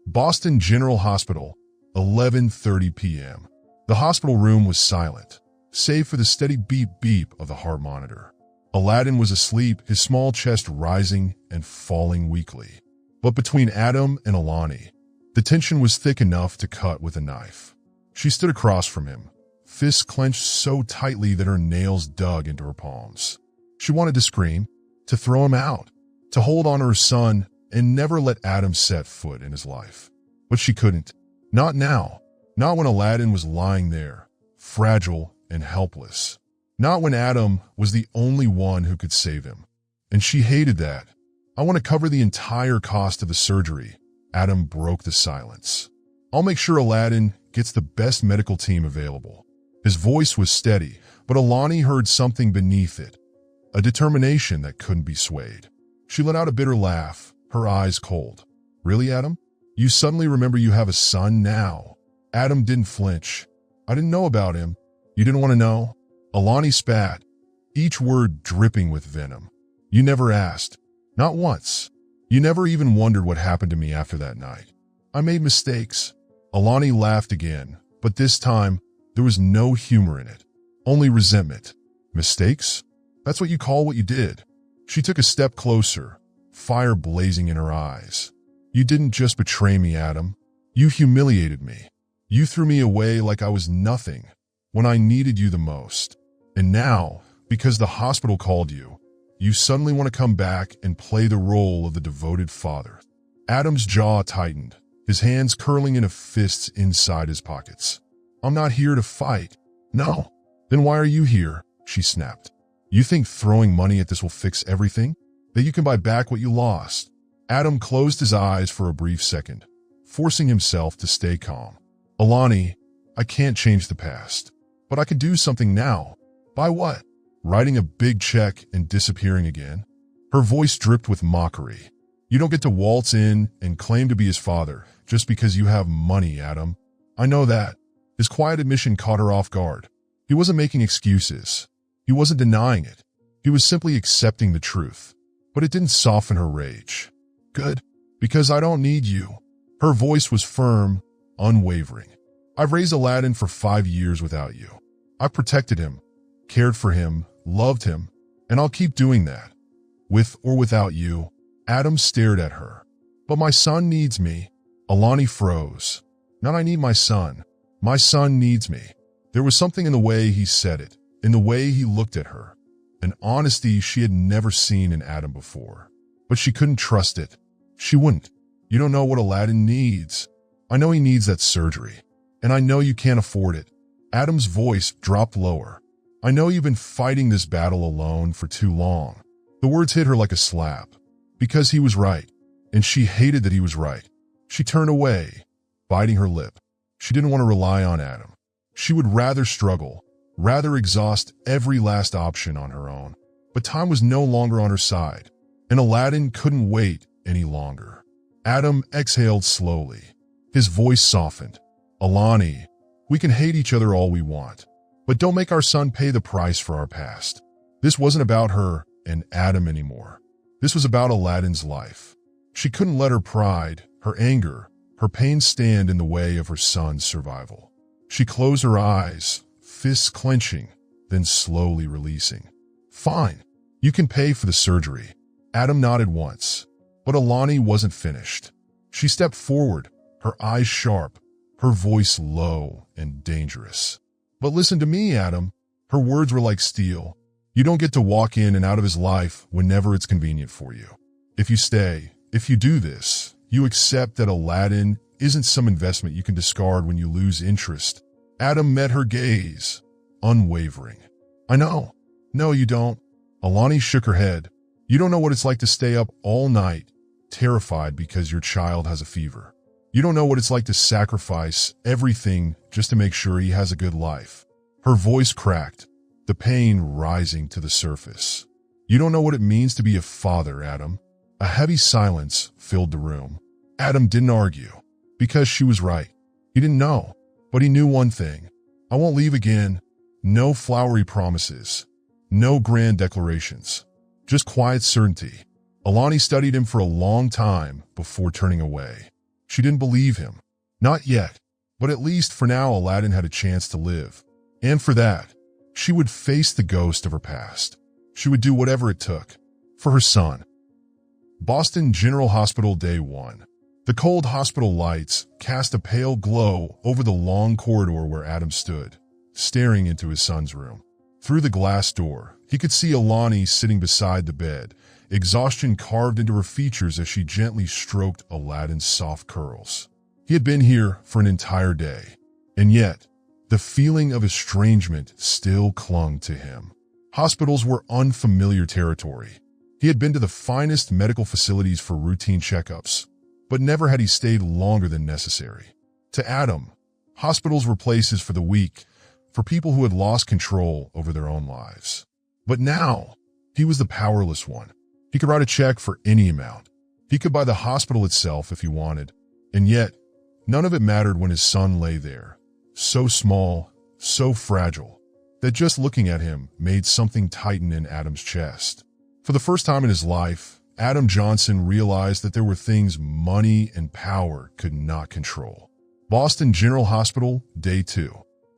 Boston General Hospital, 11:30 p.m. The hospital room was silent, save for the steady beep-beep of the heart monitor. Aladdin was asleep, his small chest rising and falling weakly. But between Adam and Alani, the tension was thick enough to cut with a knife. She stood across from him, fists clenched so tightly that her nails dug into her palms. She wanted to scream, to throw him out, to hold on to her son and never let Adam set foot in his life. But she couldn't. Not now. Not when Aladdin was lying there, fragile and helpless. Not when Adam was the only one who could save him. And she hated that. I want to cover the entire cost of the surgery. Adam broke the silence. I'll make sure Aladdin gets the best medical team available. His voice was steady, but Alani heard something beneath it. A determination that couldn't be swayed. She let out a bitter laugh, her eyes cold. Really, Adam? You suddenly remember you have a son now? Adam didn't flinch. I didn't know about him. You didn't want to know? Alani spat, each word dripping with venom. You never asked. Not once. You never even wondered what happened to me after that night. I made mistakes. Alani laughed again, but this time, there was no humor in it. Only resentment. Mistakes? That's what you call what you did. She took a step closer, fire blazing in her eyes. You didn't just betray me, Adam. You humiliated me. You threw me away like I was nothing when I needed you the most. And now, because the hospital called you, you suddenly want to come back and play the role of the devoted father. Adam's jaw tightened, his hands curling into fists inside his pockets. I'm not here to fight. No. Then why are you here? She snapped. You think throwing money at this will fix everything? That you can buy back what you lost? Adam closed his eyes for a brief second, forcing himself to stay calm. Alani, I can't change the past, but I can do something now. By what? Writing a big check and disappearing again? Her voice dripped with mockery. You don't get to waltz in and claim to be his father just because you have money, Adam. I know that. His quiet admission caught her off guard. He wasn't making excuses. He wasn't denying it. He was simply accepting the truth. But it didn't soften her rage. Good, because I don't need you. Her voice was firm, unwavering. I've raised Aladdin for 5 years without you. I've protected him, cared for him, loved him, and I'll keep doing that. With or without you. Adam stared at her. But my son needs me. Alani froze. Not I need my son. My son needs me. There was something in the way he said it, in the way he looked at her. An honesty she had never seen in Adam before. But she couldn't trust it. She wouldn't. You don't know what Aladdin needs. I know he needs that surgery. And I know you can't afford it. Adam's voice dropped lower. I know you've been fighting this battle alone for too long. The words hit her like a slap. Because he was right. And she hated that he was right. She turned away, biting her lip. She didn't want to rely on Adam. She would rather struggle, rather exhaust every last option on her own. But time was no longer on her side, and Aladdin couldn't wait any longer. Adam exhaled slowly. His voice softened. Alani, we can hate each other all we want, but don't make our son pay the price for our past. This wasn't about her and Adam anymore. This was about Aladdin's life. She couldn't let her pride, her anger, her pain stand in the way of her son's survival. She closed her eyes, fists clenching, then slowly releasing. Fine, you can pay for the surgery. Adam nodded once, but Alani wasn't finished. She stepped forward, her eyes sharp, her voice low and dangerous. "But listen to me, Adam." Her words were like steel. "You don't get to walk in and out of his life whenever it's convenient for you. If you stay, if you do this, you accept that Aladdin isn't some investment you can discard when you lose interest." Adam met her gaze, unwavering. "I know." "No, you don't." Alani shook her head. "You don't know what it's like to stay up all night, terrified because your child has a fever. You don't know what it's like to sacrifice everything just to make sure he has a good life." Her voice cracked, the pain rising to the surface. "You don't know what it means to be a father, Adam." A heavy silence filled the room. Adam didn't argue, because she was right. He didn't know, but he knew one thing. "I won't leave again." No flowery promises, no grand declarations, just quiet certainty. Alani studied him for a long time before turning away. She didn't believe him. Not yet, but at least for now Aladdin had a chance to live. And for that, she would face the ghost of her past. She would do whatever it took. For her son. Boston General Hospital, Day 1. The cold hospital lights cast a pale glow over the long corridor where Adam stood, staring into his son's room. Through the glass door, he could see Alani sitting beside the bed, exhaustion carved into her features as she gently stroked Aladdin's soft curls. He had been here for an entire day, and yet, the feeling of estrangement still clung to him. Hospitals were unfamiliar territory. He had been to the finest medical facilities for routine checkups, but never had he stayed longer than necessary. To Adam, hospitals were places for the weak, for people who had lost control over their own lives. But now, he was the powerless one. He could write a check for any amount. He could buy the hospital itself if he wanted. And yet, none of it mattered when his son lay there, so small, so fragile, that just looking at him made something tighten in Adam's chest. For the first time in his life, Adam Johnson realized that there were things money and power could not control. Boston General Hospital, Day 2.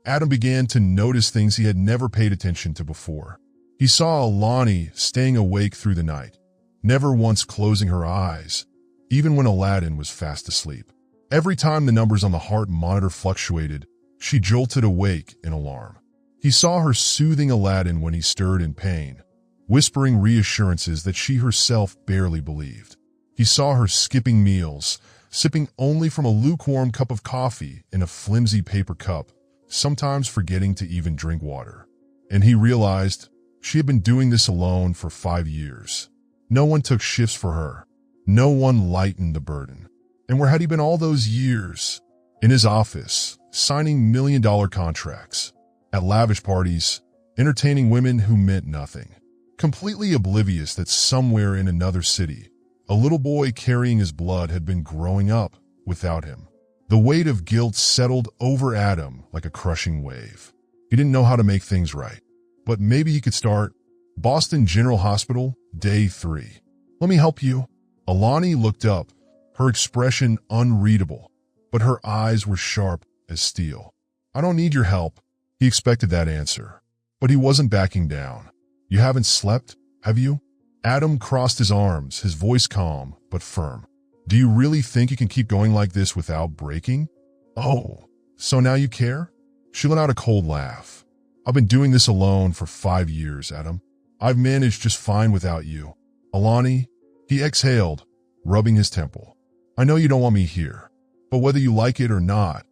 Adam began to notice things he had never paid attention to before. He saw Alani staying awake through the night, never once closing her eyes, even when Aladdin was fast asleep. Every time the numbers on the heart monitor fluctuated, she jolted awake in alarm. He saw her soothing Aladdin when he stirred in pain, whispering reassurances that she herself barely believed. He saw her skipping meals, sipping only from a lukewarm cup of coffee in a flimsy paper cup, sometimes forgetting to even drink water. And he realized she had been doing this alone for 5 years. No one took shifts for her. No one lightened the burden. And where had he been all those years? In his office, signing million-dollar contracts, at lavish parties, entertaining women who meant nothing. Completely oblivious that somewhere in another city, a little boy carrying his blood had been growing up without him. The weight of guilt settled over Adam like a crushing wave. He didn't know how to make things right, but maybe he could start. Boston General Hospital, Day 3. "Let me help you." Alani looked up, her expression unreadable, but her eyes were sharp as steel. "I don't need your help." He expected that answer, but he wasn't backing down. "You haven't slept, have you?" Adam crossed his arms, his voice calm but firm. "Do you really think you can keep going like this without breaking?" "Oh, so now you care?" She let out a cold laugh. "I've been doing this alone for 5 years, Adam. I've managed just fine without you." "Alani," he exhaled, rubbing his temple. "I know you don't want me here, but whether you like it or not,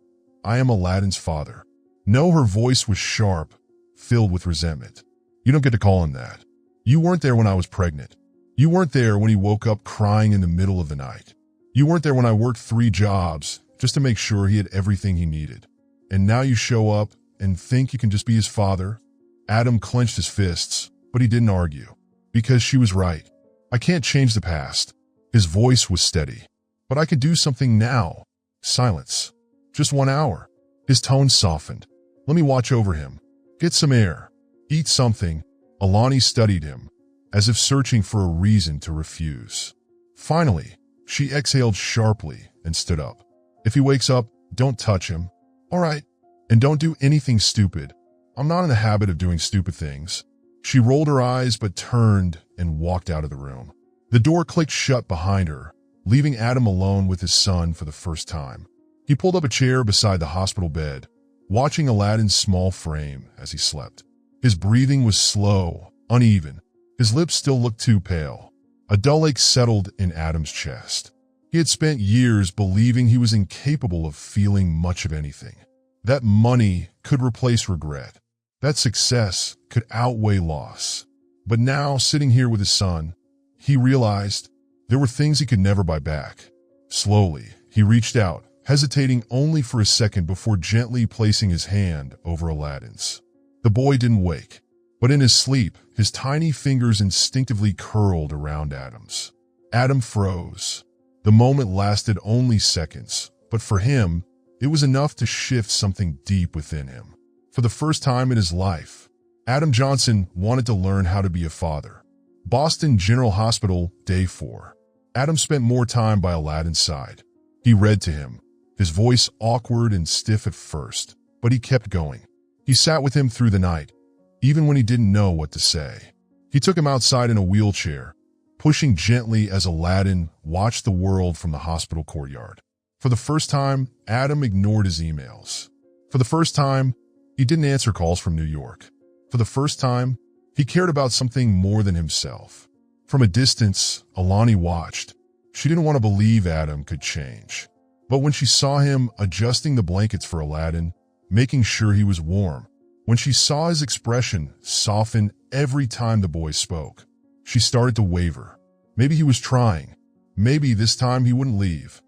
I am Aladdin's father." No, her voice was sharp, filled with resentment. "You don't get to call him that. You weren't there when I was pregnant. You weren't there when he woke up crying in the middle of the night. You weren't there when I worked 3 jobs just to make sure he had everything he needed. And now you show up and think you can just be his father?" Adam clenched his fists, but he didn't argue. "Because she was right. I can't change the past." His voice was steady. "But I could do something now." Silence. "Just 1 hour." His tone softened. "Let me watch over him. Get some air. Eat something." Alani studied him, as if searching for a reason to refuse. Finally, she exhaled sharply and stood up. "If he wakes up, don't touch him." "All right. And don't do anything stupid." "I'm not in the habit of doing stupid things." She rolled her eyes but turned and walked out of the room. The door clicked shut behind her, leaving Adam alone with his son for the first time. He pulled up a chair beside the hospital bed, watching Aladdin's small frame as he slept. His breathing was slow, uneven. His lips still looked too pale. A dull ache settled in Adam's chest. He had spent years believing he was incapable of feeling much of anything. That money could replace regret. That success could outweigh loss. But now, sitting here with his son, he realized there were things he could never buy back. Slowly, he reached out, hesitating only for a second before gently placing his hand over Aladdin's. The boy didn't wake, but in his sleep, his tiny fingers instinctively curled around Adam's. Adam froze. The moment lasted only seconds, but for him, it was enough to shift something deep within him. For the first time in his life, Adam Johnson wanted to learn how to be a father. Boston General Hospital, Day 4. Adam spent more time by Aladdin's side. He read to him, his voice awkward and stiff at first, but he kept going. He sat with him through the night, even when he didn't know what to say. He took him outside in a wheelchair, pushing gently as Aladdin watched the world from the hospital courtyard. For the first time, Adam ignored his emails. For the first time, he didn't answer calls from New York. For the first time, he cared about something more than himself. From a distance, Alani watched. She didn't want to believe Adam could change. But when she saw him adjusting the blankets for Aladdin, making sure he was warm, when she saw his expression soften every time the boy spoke, she started to waver. Maybe he was trying. Maybe this time he wouldn't leave.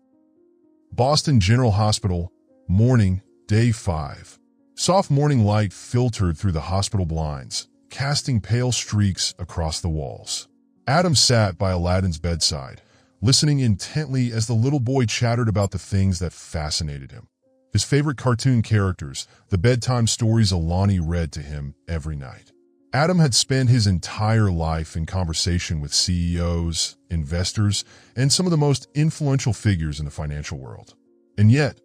Boston General Hospital, morning, Day 5. Soft morning light filtered through the hospital blinds, casting pale streaks across the walls. Adam sat by Aladdin's bedside, listening intently as the little boy chattered about the things that fascinated him. His favorite cartoon characters, the bedtime stories Alani read to him every night. Adam had spent his entire life in conversation with CEOs, investors, and some of the most influential figures in the financial world. And yet,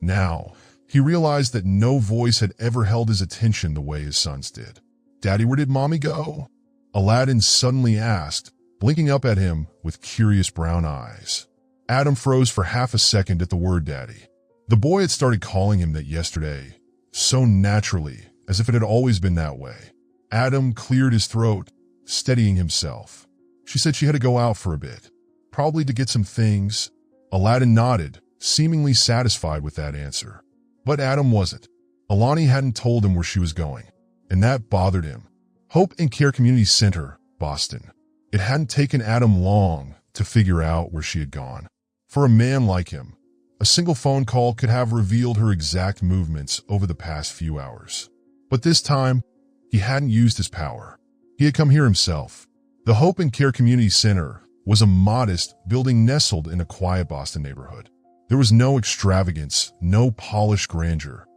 now, he realized that no voice had ever held his attention the way his son's did. "Daddy, where did Mommy go?" Aladdin suddenly asked, blinking up at him with curious brown eyes. Adam froze for half a second at the word Daddy. The boy had started calling him that yesterday, so naturally, as if it had always been that way. Adam cleared his throat, steadying himself. "She said she had to go out for a bit, probably to get some things." Aladdin nodded, seemingly satisfied with that answer. But Adam wasn't. Alani hadn't told him where she was going, and that bothered him. Hope and Care Community Center, Boston. It hadn't taken Adam long to figure out where she had gone. For a man like him, a single phone call could have revealed her exact movements over the past few hours. But this time, he hadn't used his power. He had come here himself. The Hope and Care Community Center was a modest building nestled in a quiet Boston neighborhood. There was no extravagance, no polished grandeur,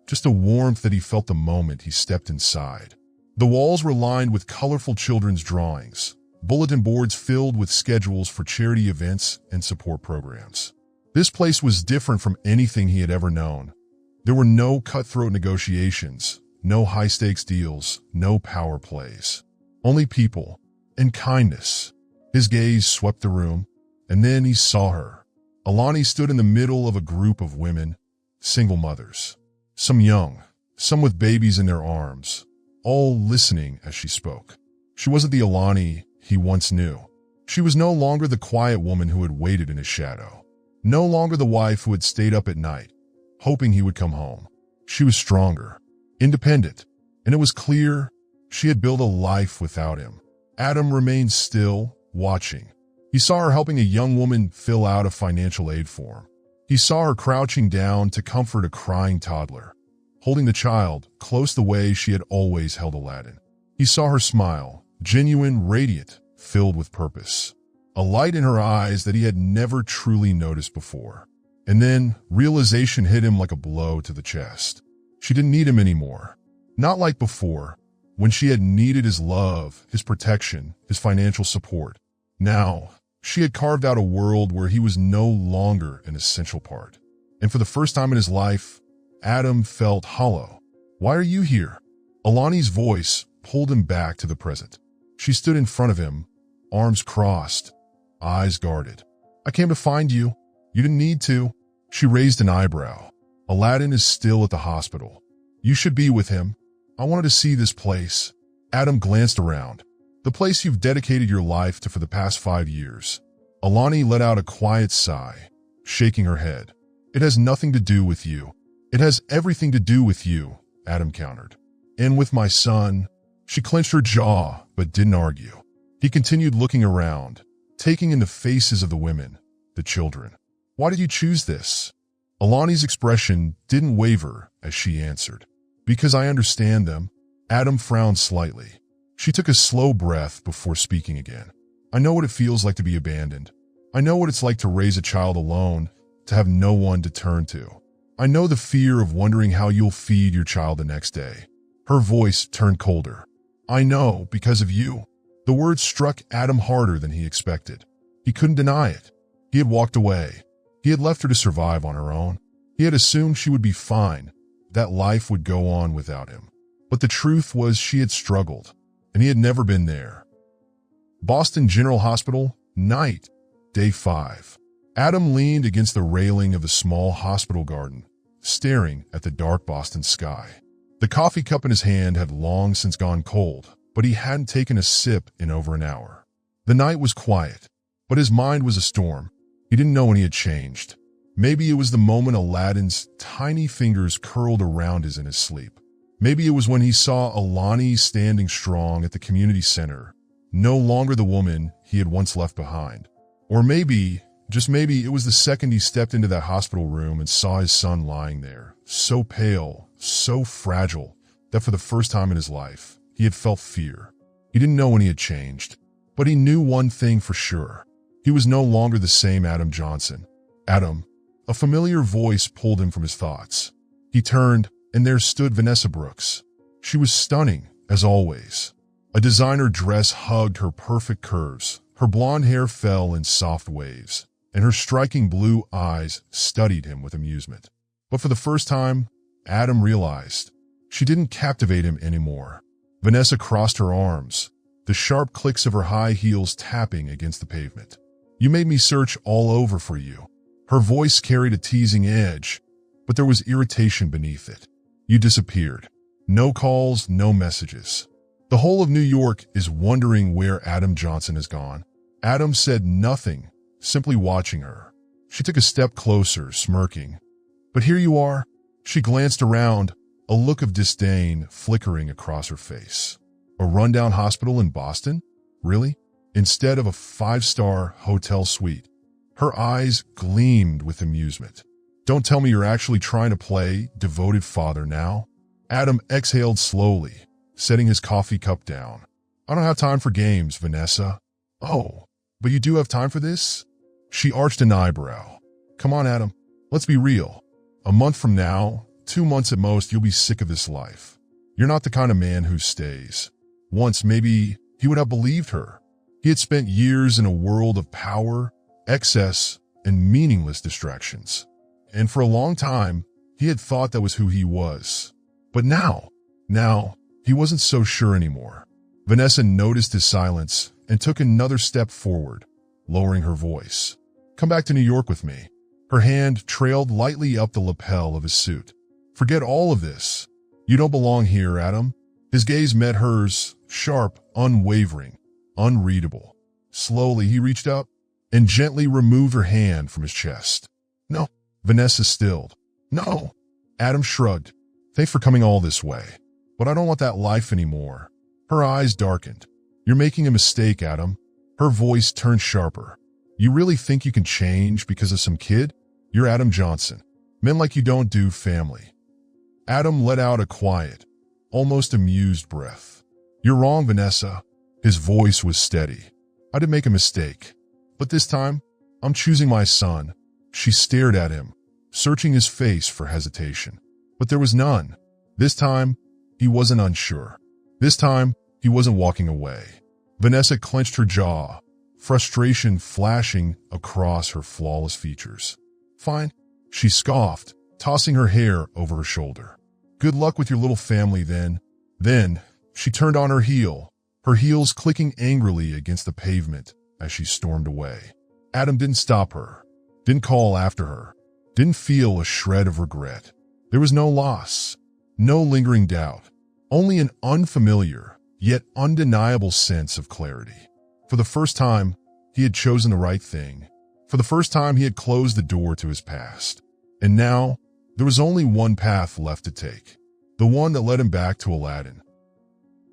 just a warmth that he felt the moment he stepped inside. The walls were lined with colorful children's drawings, bulletin boards filled with schedules for charity events and support programs. This place was different from anything he had ever known. There were no cutthroat negotiations, no high-stakes deals, no power plays. Only people and kindness. His gaze swept the room, and then he saw her. Alani stood in the middle of a group of women, single mothers. Some young, some with babies in their arms, all listening as she spoke. She wasn't the Alani he once knew. She was no longer the quiet woman who had waited in his shadow. No longer the wife who had stayed up at night, hoping he would come home. She was stronger, independent, and it was clear she had built a life without him. Adam remained still, watching. He saw her helping a young woman fill out a financial aid form. He saw her crouching down to comfort a crying toddler, holding the child close the way she had always held Aladdin. He saw her smile, genuine, radiant, filled with purpose. A light in her eyes that he had never truly noticed before. And then realization hit him like a blow to the chest. She didn't need him anymore. Not like before, when she had needed his love, his protection, his financial support. Now, she had carved out a world where he was no longer an essential part. And for the first time in his life, Adam felt hollow. "Why are you here?" Alani's voice pulled him back to the present. She stood in front of him, arms crossed, eyes guarded. I came to find you. You didn't need to. She raised an eyebrow. Aladdin is still at the hospital. You should be with him. I wanted to see this place. Adam glanced around. The place you've dedicated your life to for the past 5 years. Alani let out a quiet sigh, shaking her head. It has nothing to do with you. It has everything to do with you, Adam countered. And with my son. She clenched her jaw, but didn't argue. He continued looking around, taking in the faces of the women, the children. Why did you choose this? Alani's expression didn't waver as she answered. Because I understand them. Adam frowned slightly. She took a slow breath before speaking again. I know what it feels like to be abandoned. I know what it's like to raise a child alone, to have no one to turn to. I know the fear of wondering how you'll feed your child the next day. Her voice turned colder. I know because of you. The words struck Adam harder than he expected. He couldn't deny it. He had walked away. He had left her to survive on her own. He had assumed she would be fine, that life would go on without him. But the truth was she had struggled, and he had never been there. Boston General Hospital, night, day 5. Adam leaned against the railing of the small hospital garden, staring at the dark Boston sky. The coffee cup in his hand had long since gone cold, but he hadn't taken a sip in over an hour. The night was quiet, but his mind was a storm. He didn't know when he had changed. Maybe it was the moment Aladdin's tiny fingers curled around his in his sleep. Maybe it was when he saw Alani standing strong at the community center, no longer the woman he had once left behind. Or maybe, just maybe, it was the second he stepped into that hospital room and saw his son lying there, so pale, so fragile, that for the first time in his life, he had felt fear. He didn't know when he had changed, but he knew one thing for sure. He was no longer the same Adam Johnson. Adam. A familiar voice pulled him from his thoughts. He turned, and there stood Vanessa Brooks. She was stunning, as always. A designer dress hugged her perfect curves. Her blonde hair fell in soft waves, and her striking blue eyes studied him with amusement. But for the first time, Adam realized she didn't captivate him anymore. Vanessa crossed her arms, the sharp clicks of her high heels tapping against the pavement. You made me search all over for you. Her voice carried a teasing edge, but there was irritation beneath it. You disappeared. No calls, no messages. The whole of New York is wondering where Adam Johnson has gone. Adam said nothing, simply watching her. She took a step closer, smirking. But here you are. She glanced around, a look of disdain flickering across her face. A rundown hospital in Boston? Really? Instead of a 5-star hotel suite. Her eyes gleamed with amusement. Don't tell me you're actually trying to play devoted father now. Adam exhaled slowly, setting his coffee cup down. I don't have time for games, Vanessa. Oh, but you do have time for this? She arched an eyebrow. Come on, Adam. Let's be real. A month from now, 2 months at most, you'll be sick of this life. You're not the kind of man who stays. Once, maybe, he would have believed her. He had spent years in a world of power, excess, and meaningless distractions. And for a long time, he had thought that was who he was. But now, he wasn't so sure anymore. Vanessa noticed his silence and took another step forward, lowering her voice. Come back to New York with me. Her hand trailed lightly up the lapel of his suit. Forget all of this. You don't belong here, Adam. His gaze met hers, sharp, unwavering, unreadable. Slowly, he reached up and gently removed her hand from his chest. No, Vanessa stilled. No. Adam shrugged. Thanks for coming all this way. But I don't want that life anymore. Her eyes darkened. You're making a mistake, Adam. Her voice turned sharper. You really think you can change because of some kid? You're Adam Johnson. Men like you don't do family. Adam let out a quiet, almost amused breath. You're wrong, Vanessa. His voice was steady. I did make a mistake. But this time, I'm choosing my son. She stared at him, searching his face for hesitation. But there was none. This time, he wasn't unsure. This time, he wasn't walking away. Vanessa clenched her jaw, frustration flashing across her flawless features. Fine, she scoffed, tossing her hair over her shoulder. Good luck with your little family then. Then, she turned on her heel, her heels clicking angrily against the pavement as she stormed away. Adam didn't stop her, didn't call after her, didn't feel a shred of regret. There was no loss, no lingering doubt, only an unfamiliar, yet undeniable sense of clarity. For the first time, he had chosen the right thing. For the first time, he had closed the door to his past. And now, there was only one path left to take, the one that led him back to Aladdin.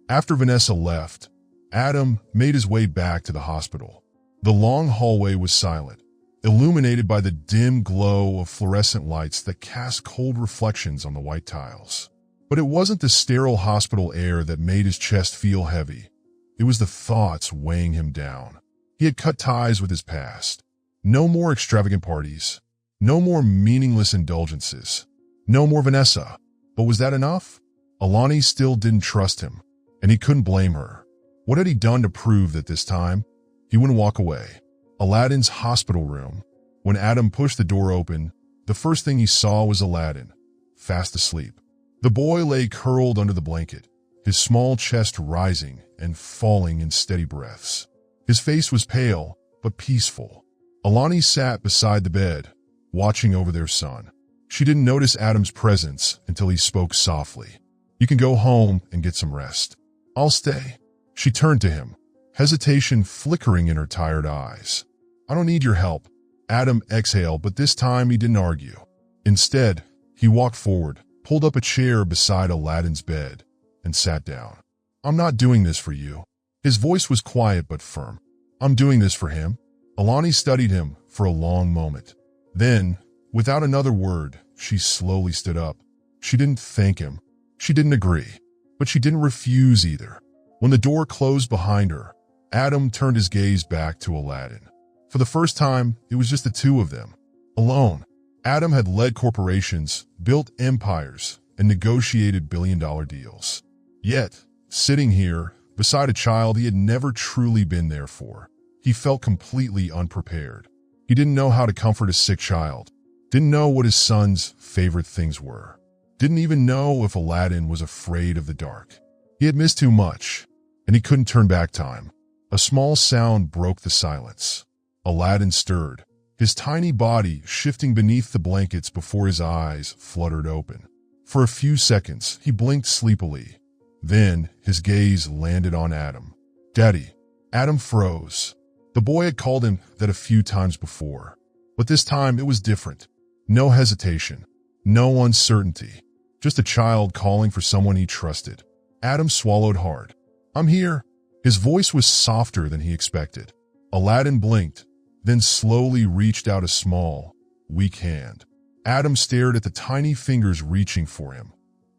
After Vanessa left, Adam made his way back to the hospital. The long hallway was silent, illuminated by the dim glow of fluorescent lights that cast cold reflections on the white tiles. But it wasn't the sterile hospital air that made his chest feel heavy. It was the thoughts weighing him down. He had cut ties with his past. No more extravagant parties. No more meaningless indulgences. No more Vanessa. But was that enough? Alani still didn't trust him, and he couldn't blame her. What had he done to prove that this time he wouldn't walk away? Aladdin's hospital room. When Adam pushed the door open, the first thing he saw was Aladdin, fast asleep. The boy lay curled under the blanket, his small chest rising and falling in steady breaths. His face was pale, but peaceful. Alani sat beside the bed, watching over their son. She didn't notice Adam's presence until he spoke softly. "You can go home and get some rest. I'll stay." She turned to him, hesitation flickering in her tired eyes. "I don't need your help." Adam exhaled, but this time he didn't argue. Instead, he walked forward, pulled up a chair beside Aladdin's bed, and sat down. "I'm not doing this for you." His voice was quiet but firm. "I'm doing this for him." Alani studied him for a long moment. Then, without another word, she slowly stood up. She didn't thank him. She didn't agree. But she didn't refuse either. When the door closed behind her, Adam turned his gaze back to Aladdin. For the first time, it was just the two of them. Alone. Adam had led corporations, built empires, and negotiated billion-dollar deals. Yet, sitting here, beside a child he had never truly been there for, he felt completely unprepared. He didn't know how to comfort a sick child, didn't know what his son's favorite things were, didn't even know if Aladdin was afraid of the dark. He had missed too much, and he couldn't turn back time. A small sound broke the silence. Aladdin stirred, his tiny body shifting beneath the blankets before his eyes fluttered open. For a few seconds, he blinked sleepily. Then, his gaze landed on Adam. "Daddy." Adam froze. The boy had called him that a few times before, but this time it was different. No hesitation, no uncertainty, just a child calling for someone he trusted. Adam swallowed hard. "I'm here." His voice was softer than he expected. Aladdin blinked, then slowly reached out a small, weak hand. Adam stared at the tiny fingers reaching for him,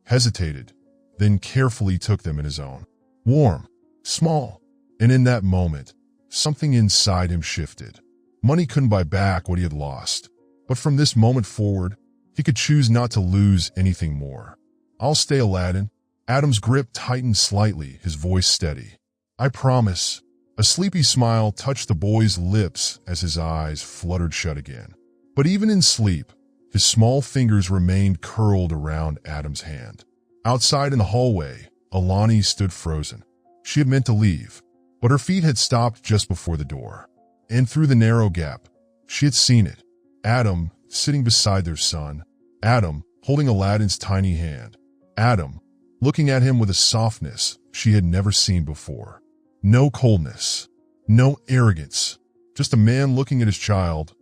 hesitated, then carefully took them in his own. Warm, small, and in that moment, something inside him shifted. Money couldn't buy back what he had lost, but from this moment forward, he could choose not to lose anything more. "I'll stay, Aladdin." Adam's grip tightened slightly, his voice steady. "I promise." A sleepy smile touched the boy's lips as his eyes fluttered shut again. But even in sleep, his small fingers remained curled around Adam's hand. Outside in the hallway, Alani stood frozen. She had meant to leave, but her feet had stopped just before the door. And through the narrow gap, she had seen it. Adam, sitting beside their son. Adam, holding Aladdin's tiny hand. Adam, looking at him with a softness she had never seen before. No coldness, no arrogance, just a man looking at his child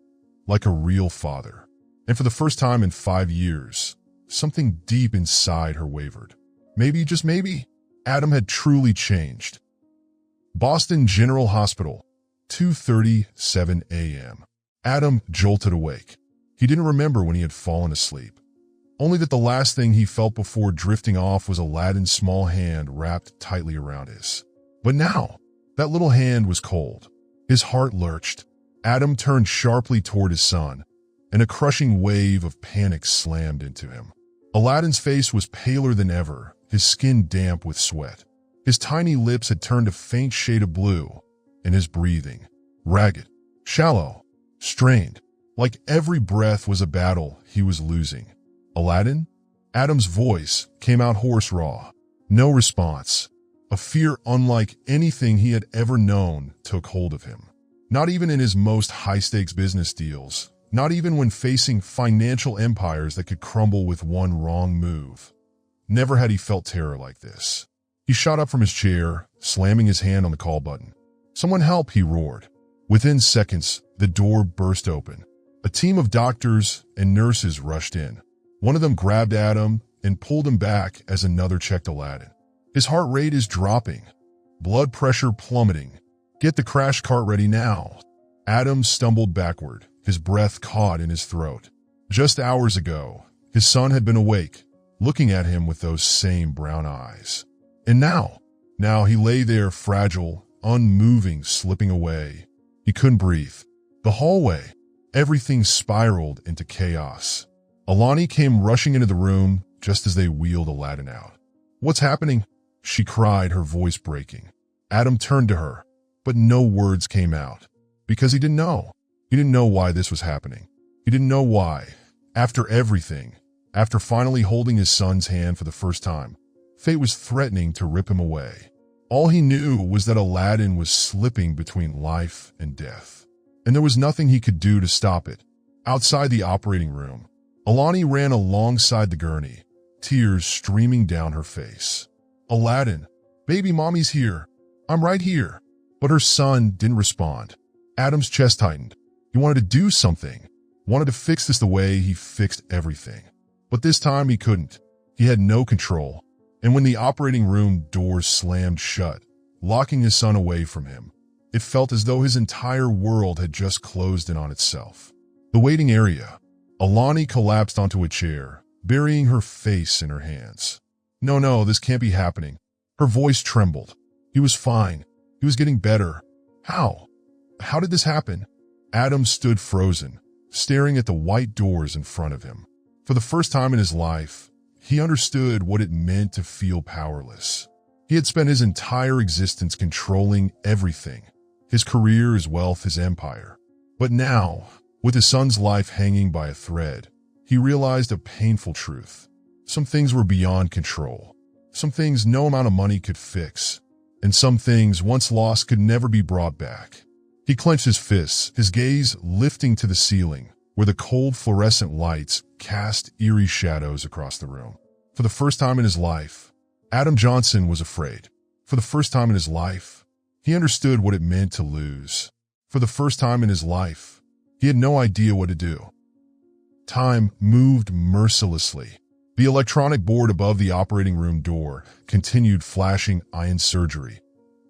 like a real father. And for the first time in 5 years, something deep inside her wavered. Maybe, just maybe, Adam had truly changed. Boston General Hospital, 2:37 a.m. Adam jolted awake. He didn't remember when he had fallen asleep. Only that the last thing he felt before drifting off was Aladdin's small hand wrapped tightly around his. But now, that little hand was cold. His heart lurched. Adam turned sharply toward his son, and a crushing wave of panic slammed into him. Aladdin's face was paler than ever, his skin damp with sweat. His tiny lips had turned a faint shade of blue, and his breathing, ragged, shallow, strained, like every breath was a battle he was losing. "Aladdin?" Adam's voice came out hoarse raw. No response. A fear unlike anything he had ever known took hold of him. Not even in his most high-stakes business deals. Not even when facing financial empires that could crumble with one wrong move. Never had he felt terror like this. He shot up from his chair, slamming his hand on the call button. "Someone help," he roared. Within seconds, the door burst open. A team of doctors and nurses rushed in. One of them grabbed Adam and pulled him back as another checked Aladdin. His heart rate is dropping. Blood pressure plummeting. "Get the crash cart ready now." Adam stumbled backward, his breath caught in his throat. Just hours ago, his son had been awake, looking at him with those same brown eyes. And now he lay there fragile, unmoving, slipping away. He couldn't breathe. The hallway, everything spiraled into chaos. Alani came rushing into the room just as they wheeled Aladdin out. "What's happening?" she cried, her voice breaking. Adam turned to her, but no words came out. Because he didn't know. He didn't know why this was happening. He didn't know why. After everything, after finally holding his son's hand for the first time, fate was threatening to rip him away. All he knew was that Aladdin was slipping between life and death. And there was nothing he could do to stop it. Outside the operating room, Alani ran alongside the gurney, tears streaming down her face. "Aladdin, baby, mommy's here. I'm right here." But her son didn't respond. Adam's chest tightened. He wanted to do something, wanted to fix this the way he fixed everything. But this time he couldn't. He had no control. And when the operating room doors slammed shut, locking his son away from him, it felt as though his entire world had just closed in on itself. The waiting area. Alani collapsed onto a chair, burying her face in her hands. No, this can't be happening." Her voice trembled. He was fine. He was getting better. How? How did this happen? Adam stood frozen, staring at the white doors in front of him. For the first time in his life, he understood what it meant to feel powerless. He had spent his entire existence controlling everything, his career, his wealth, his empire. But now, with his son's life hanging by a thread, he realized a painful truth. Some things were beyond control. Some things no amount of money could fix. And some things, once lost, could never be brought back. He clenched his fists, his gaze lifting to the ceiling, where the cold fluorescent lights cast eerie shadows across the room. For the first time in his life, Adam Johnson was afraid. For the first time in his life, he understood what it meant to lose. For the first time in his life, he had no idea what to do. Time moved mercilessly. The electronic board above the operating room door continued flashing iron surgery,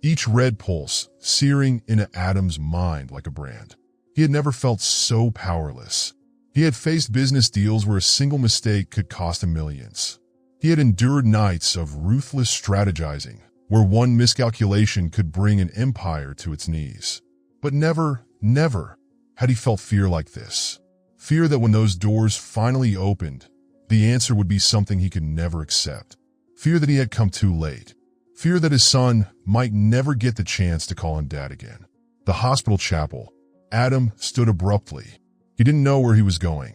each red pulse searing into Adam's mind like a brand. He had never felt so powerless. He had faced business deals where a single mistake could cost him millions. He had endured nights of ruthless strategizing, where one miscalculation could bring an empire to its knees. But never had he felt fear like this. Fear that when those doors finally opened, the answer would be something he could never accept. Fear that he had come too late. Fear that his son might never get the chance to call him dad again. The hospital chapel. Adam stood abruptly. He didn't know where he was going,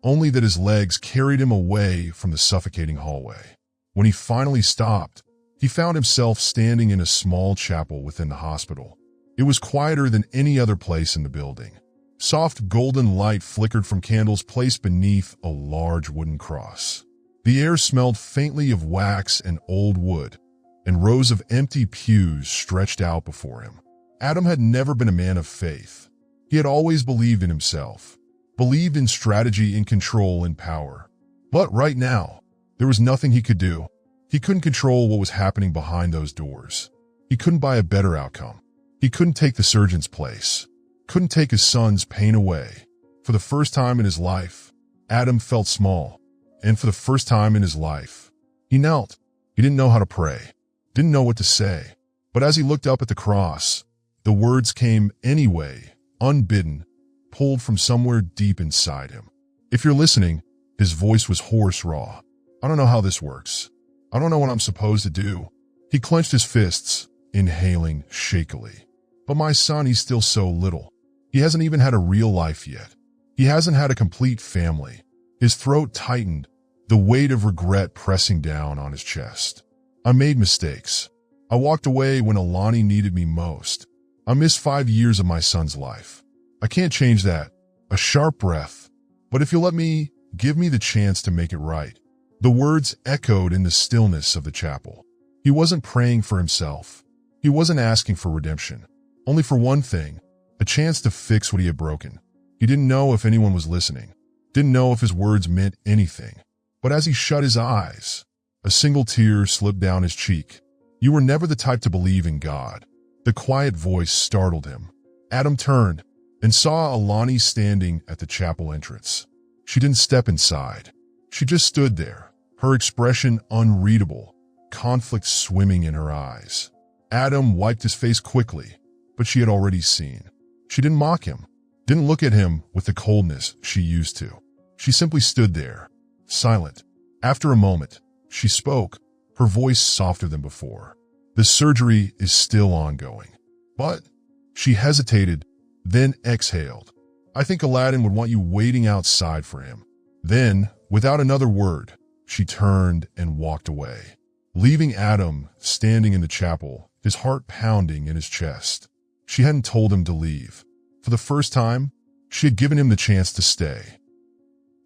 only that his legs carried him away from the suffocating hallway. When he finally stopped, he found himself standing in a small chapel within the hospital. It was quieter than any other place in the building. Soft golden light flickered from candles placed beneath a large wooden cross. The air smelled faintly of wax and old wood, and rows of empty pews stretched out before him. Adam had never been a man of faith. He had always believed in himself, believed in strategy, in control, and power. But right now, there was nothing he could do. He couldn't control what was happening behind those doors. He couldn't buy a better outcome. He couldn't take the surgeon's place. Couldn't take his son's pain away. For the first time in his life, Adam felt small. And for the first time in his life, he knelt. He didn't know how to pray, didn't know what to say. But as he looked up at the cross, the words came anyway, unbidden, pulled from somewhere deep inside him. If you're listening, his voice was hoarse, raw. "I don't know how this works. I don't know what I'm supposed to do." He clenched his fists, inhaling shakily. "But my son, he's still so little. He hasn't even had a real life yet. He hasn't had a complete family." His throat tightened, the weight of regret pressing down on his chest. "I made mistakes. I walked away when Alani needed me most. I missed 5 years of my son's life. I can't change that. A sharp breath. But if you'll let me, give me the chance to make it right. The words echoed in the stillness of the chapel. He wasn't praying for himself. He wasn't asking for redemption. Only for one thing, a chance to fix what he had broken. He didn't know if anyone was listening. Didn't know if his words meant anything. But as he shut his eyes, a single tear slipped down his cheek. You were never the type to believe in God. The quiet voice startled him. Adam turned and saw Alani standing at the chapel entrance. She didn't step inside. She just stood there, her expression unreadable, conflict swimming in her eyes. Adam wiped his face quickly, but she had already seen. She didn't mock him, didn't look at him with the coldness she used to. She simply stood there, silent. After a moment, she spoke, her voice softer than before. The surgery is still ongoing. But she hesitated, then exhaled. I think Aladdin would want you waiting outside for him. Then, without another word, she turned and walked away, leaving Adam standing in the chapel, his heart pounding in his chest. She hadn't told him to leave. For the first time, she had given him the chance to stay.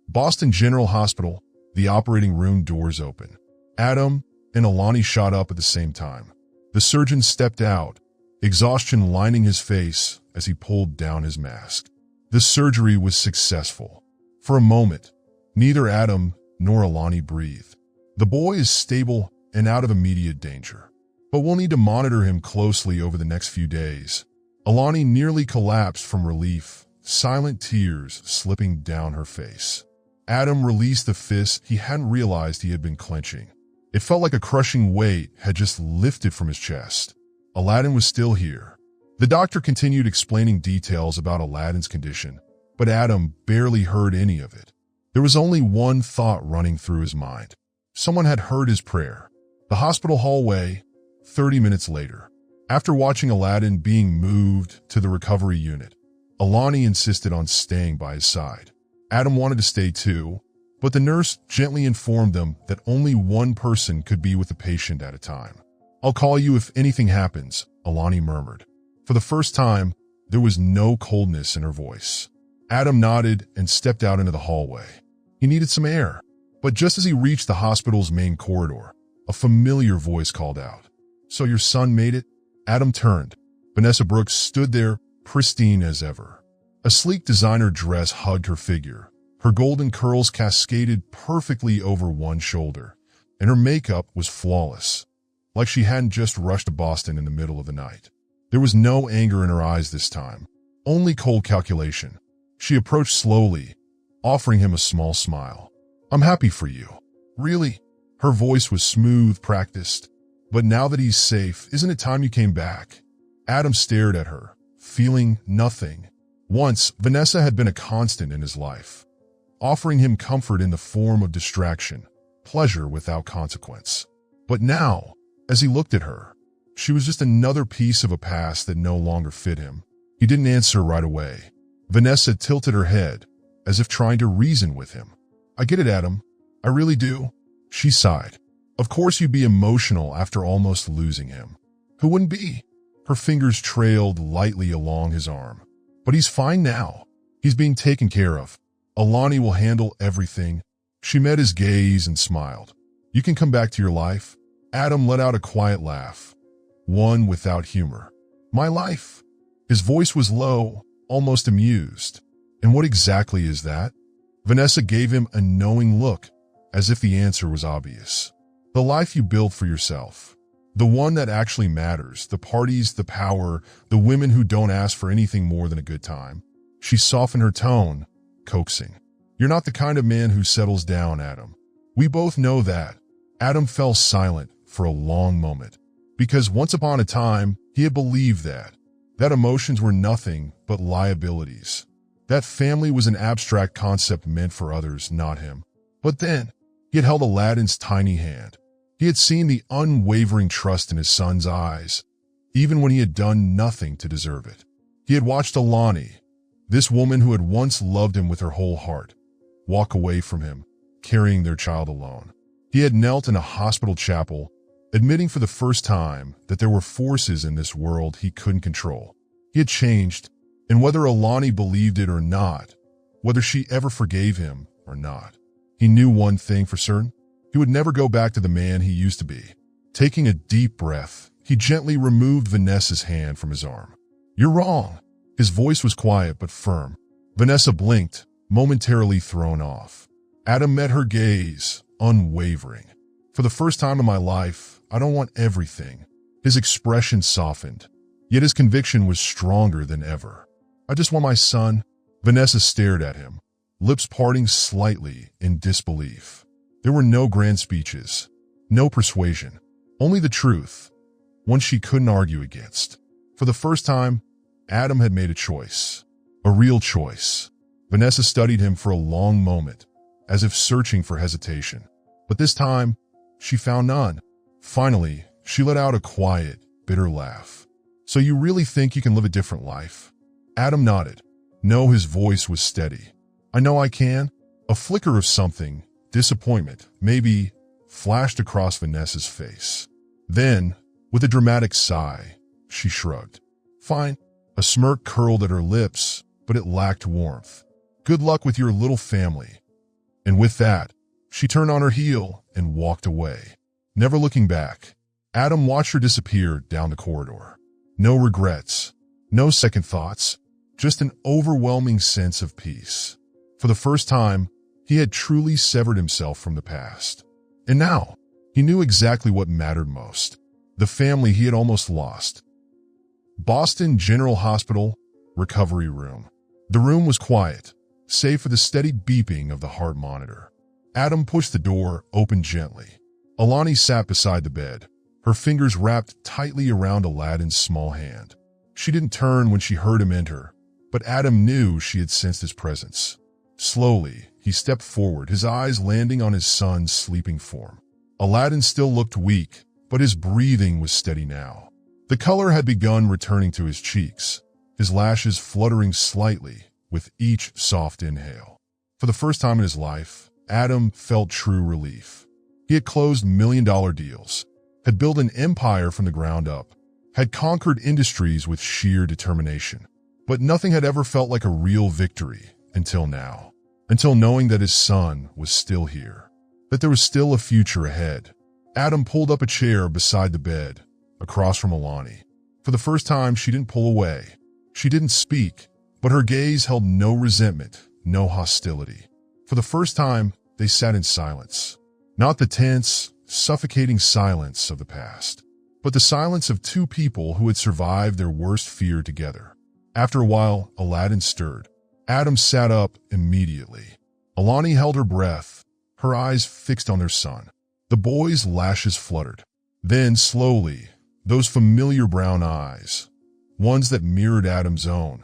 Boston General Hospital, the operating room doors open. Adam and Alani shot up at the same time. The surgeon stepped out, exhaustion lining his face as he pulled down his mask. The surgery was successful. For a moment, neither Adam nor Alani breathed. The boy is stable and out of immediate danger, but we'll need to monitor him closely over the next few days. Alani nearly collapsed from relief, silent tears slipping down her face. Adam released the fist he hadn't realized he had been clenching. It felt like a crushing weight had just lifted from his chest. Aladdin was still here. The doctor continued explaining details about Aladdin's condition, but Adam barely heard any of it. There was only one thought running through his mind. Someone had heard his prayer. The hospital hallway, 30 minutes later. After watching Aladdin being moved to the recovery unit, Alani insisted on staying by his side. Adam wanted to stay too, but the nurse gently informed them that only one person could be with the patient at a time. I'll call you if anything happens, Alani murmured. For the first time, there was no coldness in her voice. Adam nodded and stepped out into the hallway. He needed some air, but just as he reached the hospital's main corridor, a familiar voice called out. So your son made it? Adam turned. Vanessa Brooks stood there, pristine as ever. A sleek designer dress hugged her figure. Her golden curls cascaded perfectly over one shoulder, and her makeup was flawless, like she hadn't just rushed to Boston in the middle of the night. There was no anger in her eyes this time, only cold calculation. She approached slowly, offering him a small smile. I'm happy for you. Really? Her voice was smooth, practiced. But now that he's safe, isn't it time you came back? Adam stared at her, feeling nothing. Once, Vanessa had been a constant in his life, offering him comfort in the form of distraction, pleasure without consequence. But now, as he looked at her, she was just another piece of a past that no longer fit him. He didn't answer right away. Vanessa tilted her head, as if trying to reason with him. I get it, Adam. I really do. She sighed. Of course you'd be emotional after almost losing him. Who wouldn't be? Her fingers trailed lightly along his arm. But he's fine now. He's being taken care of. Alani will handle everything. She met his gaze and smiled. You can come back to your life. Adam let out a quiet laugh, one without humor. My life? His voice was low, almost amused. And what exactly is that? Vanessa gave him a knowing look, as if the answer was obvious. The life you build for yourself. The one that actually matters, the parties, the power, the women who don't ask for anything more than a good time. She softened her tone, coaxing. You're not the kind of man who settles down, Adam. We both know that. Adam fell silent for a long moment, because once upon a time, he had believed that emotions were nothing but liabilities. That family was an abstract concept meant for others, not him. But then, he had held Aladdin's tiny hand. He had seen the unwavering trust in his son's eyes, even when he had done nothing to deserve it. He had watched Alani, this woman who had once loved him with her whole heart, walk away from him, carrying their child alone. He had knelt in a hospital chapel, admitting for the first time that there were forces in this world he couldn't control. He had changed, and whether Alani believed it or not, whether she ever forgave him or not, he knew one thing for certain. He would never go back to the man he used to be. Taking a deep breath, he gently removed Vanessa's hand from his arm. "You're wrong." His voice was quiet but firm. Vanessa blinked, momentarily thrown off. Adam met her gaze, unwavering. "For the first time in my life, I don't want everything." His expression softened, yet his conviction was stronger than ever. "I just want my son." Vanessa stared at him, lips parting slightly in disbelief. There were no grand speeches, no persuasion, only the truth, one she couldn't argue against. For the first time, Adam had made a choice, a real choice. Vanessa studied him for a long moment, as if searching for hesitation. But this time, she found none. Finally, she let out a quiet, bitter laugh. "So you really think you can live a different life?" Adam nodded. No, his voice was steady. "I know I can." A flicker of something, disappointment, maybe, flashed across Vanessa's face. Then, with a dramatic sigh, she shrugged. "Fine." A smirk curled at her lips, but it lacked warmth. "Good luck with your little family." And with that, she turned on her heel and walked away, never looking back. Adam watched her disappear down the corridor. No regrets, no second thoughts, just an overwhelming sense of peace. For the first time, he had truly severed himself from the past. And now, he knew exactly what mattered most. The family he had almost lost. Boston General Hospital, recovery room. The room was quiet, save for the steady beeping of the heart monitor. Adam pushed the door open gently. Alani sat beside the bed, her fingers wrapped tightly around Aladdin's small hand. She didn't turn when she heard him enter, but Adam knew she had sensed his presence. Slowly, he stepped forward, his eyes landing on his son's sleeping form. Aladdin still looked weak, but his breathing was steady now. The color had begun returning to his cheeks, his lashes fluttering slightly with each soft inhale. For the first time in his life, Adam felt true relief. He had closed million-dollar deals, had built an empire from the ground up, had conquered industries with sheer determination. But nothing had ever felt like a real victory until now. Until knowing that his son was still here, that there was still a future ahead. Adam pulled up a chair beside the bed, across from Alani. For the first time, she didn't pull away. She didn't speak, but her gaze held no resentment, no hostility. For the first time, they sat in silence. Not the tense, suffocating silence of the past, but the silence of two people who had survived their worst fear together. After a while, Aladdin stirred. Adam sat up immediately. Alani held her breath, her eyes fixed on their son. The boy's lashes fluttered. Then, slowly, those familiar brown eyes, ones that mirrored Adam's own,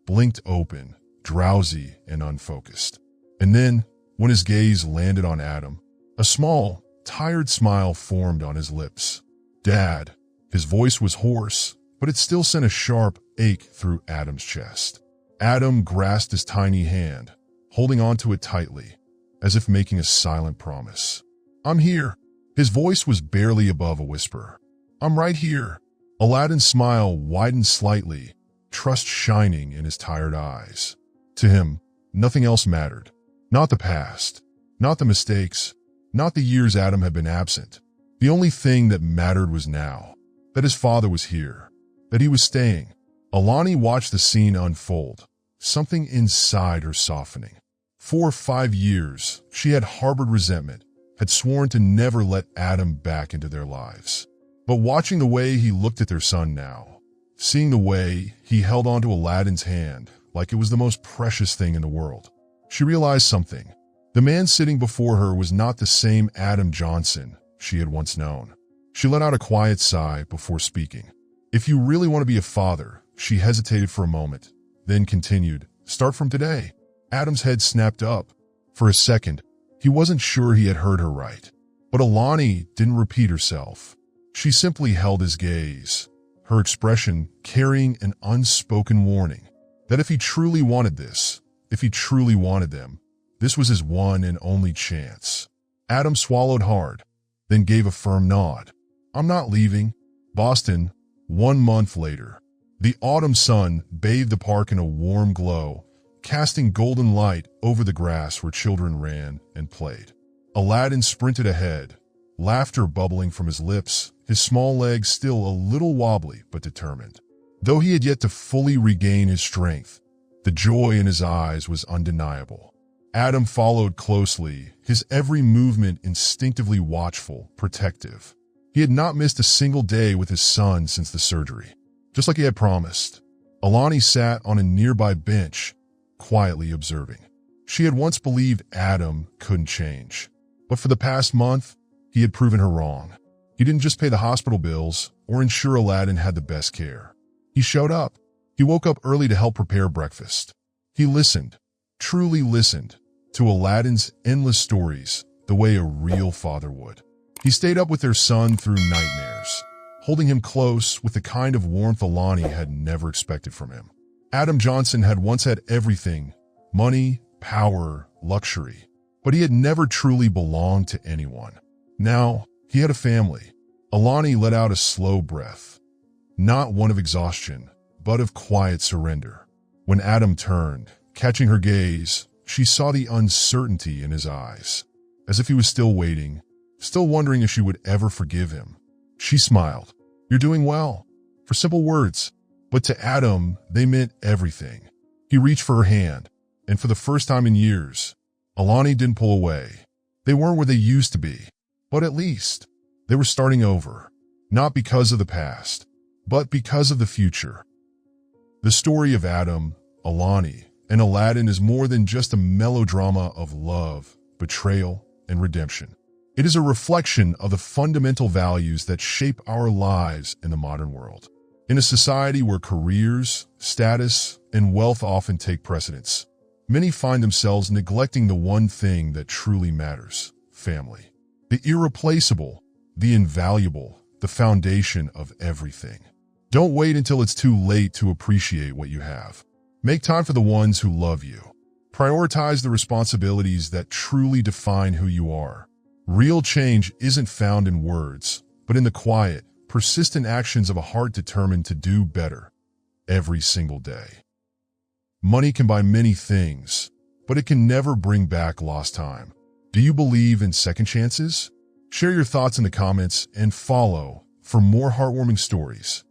blinked open, drowsy and unfocused. And then, when his gaze landed on Adam, a small, tired smile formed on his lips. "Dad." His voice was hoarse, but it still sent a sharp ache through Adam's chest. Adam grasped his tiny hand, holding onto it tightly, as if making a silent promise. "I'm here." His voice was barely above a whisper. "I'm right here." Aladdin's smile widened slightly, trust shining in his tired eyes. To him, nothing else mattered. Not the past, not the mistakes, not the years Adam had been absent. The only thing that mattered was now, that his father was here, that he was staying. Alani watched the scene unfold, something inside her softening. For 5 years, she had harbored resentment, had sworn to never let Adam back into their lives. But watching the way he looked at their son now, seeing the way he held onto Aladdin's hand like it was the most precious thing in the world, she realized something. The man sitting before her was not the same Adam Johnson she had once known. She let out a quiet sigh before speaking. "If you really want to be a father," she hesitated for a moment, then continued, "start from today." Adam's head snapped up. For a second, he wasn't sure he had heard her right. But Alani didn't repeat herself. She simply held his gaze, her expression carrying an unspoken warning that if he truly wanted this, if he truly wanted them, this was his one and only chance. Adam swallowed hard, then gave a firm nod. "I'm not leaving." Boston, 1 month later. The autumn sun bathed the park in a warm glow, casting golden light over the grass where children ran and played. Aladdin sprinted ahead, laughter bubbling from his lips, his small legs still a little wobbly but determined. Though he had yet to fully regain his strength, the joy in his eyes was undeniable. Adam followed closely, his every movement instinctively watchful, protective. He had not missed a single day with his son since the surgery. Just like he had promised, Alani sat on a nearby bench, quietly observing. She had once believed Adam couldn't change, but for the past month, he had proven her wrong. He didn't just pay the hospital bills or ensure Aladdin had the best care. He showed up. He woke up early to help prepare breakfast. He listened, truly listened, to Aladdin's endless stories the way a real father would. He stayed up with their son through nightmares, holding him close with the kind of warmth Alani had never expected from him. Adam Johnson had once had everything: money, power, luxury, but he had never truly belonged to anyone. Now, he had a family. Alani let out a slow breath, not one of exhaustion, but of quiet surrender. When Adam turned, catching her gaze, she saw the uncertainty in his eyes, as if he was still waiting, still wondering if she would ever forgive him. She smiled. "You're doing well," for simple words, but to Adam, they meant everything. He reached for her hand, and for the first time in years, Alani didn't pull away. They weren't where they used to be, but at least they were starting over, not because of the past, but because of the future. The story of Adam, Alani, and Aladdin is more than just a melodrama of love, betrayal, and redemption. It is a reflection of the fundamental values that shape our lives in the modern world. In a society where careers, status, and wealth often take precedence, many find themselves neglecting the one thing that truly matters: family. The irreplaceable, the invaluable, the foundation of everything. Don't wait until it's too late to appreciate what you have. Make time for the ones who love you. Prioritize the responsibilities that truly define who you are. Real change isn't found in words, but in the quiet, persistent actions of a heart determined to do better every single day. Money can buy many things, but it can never bring back lost time. Do you believe in second chances? Share your thoughts in the comments and follow for more heartwarming stories.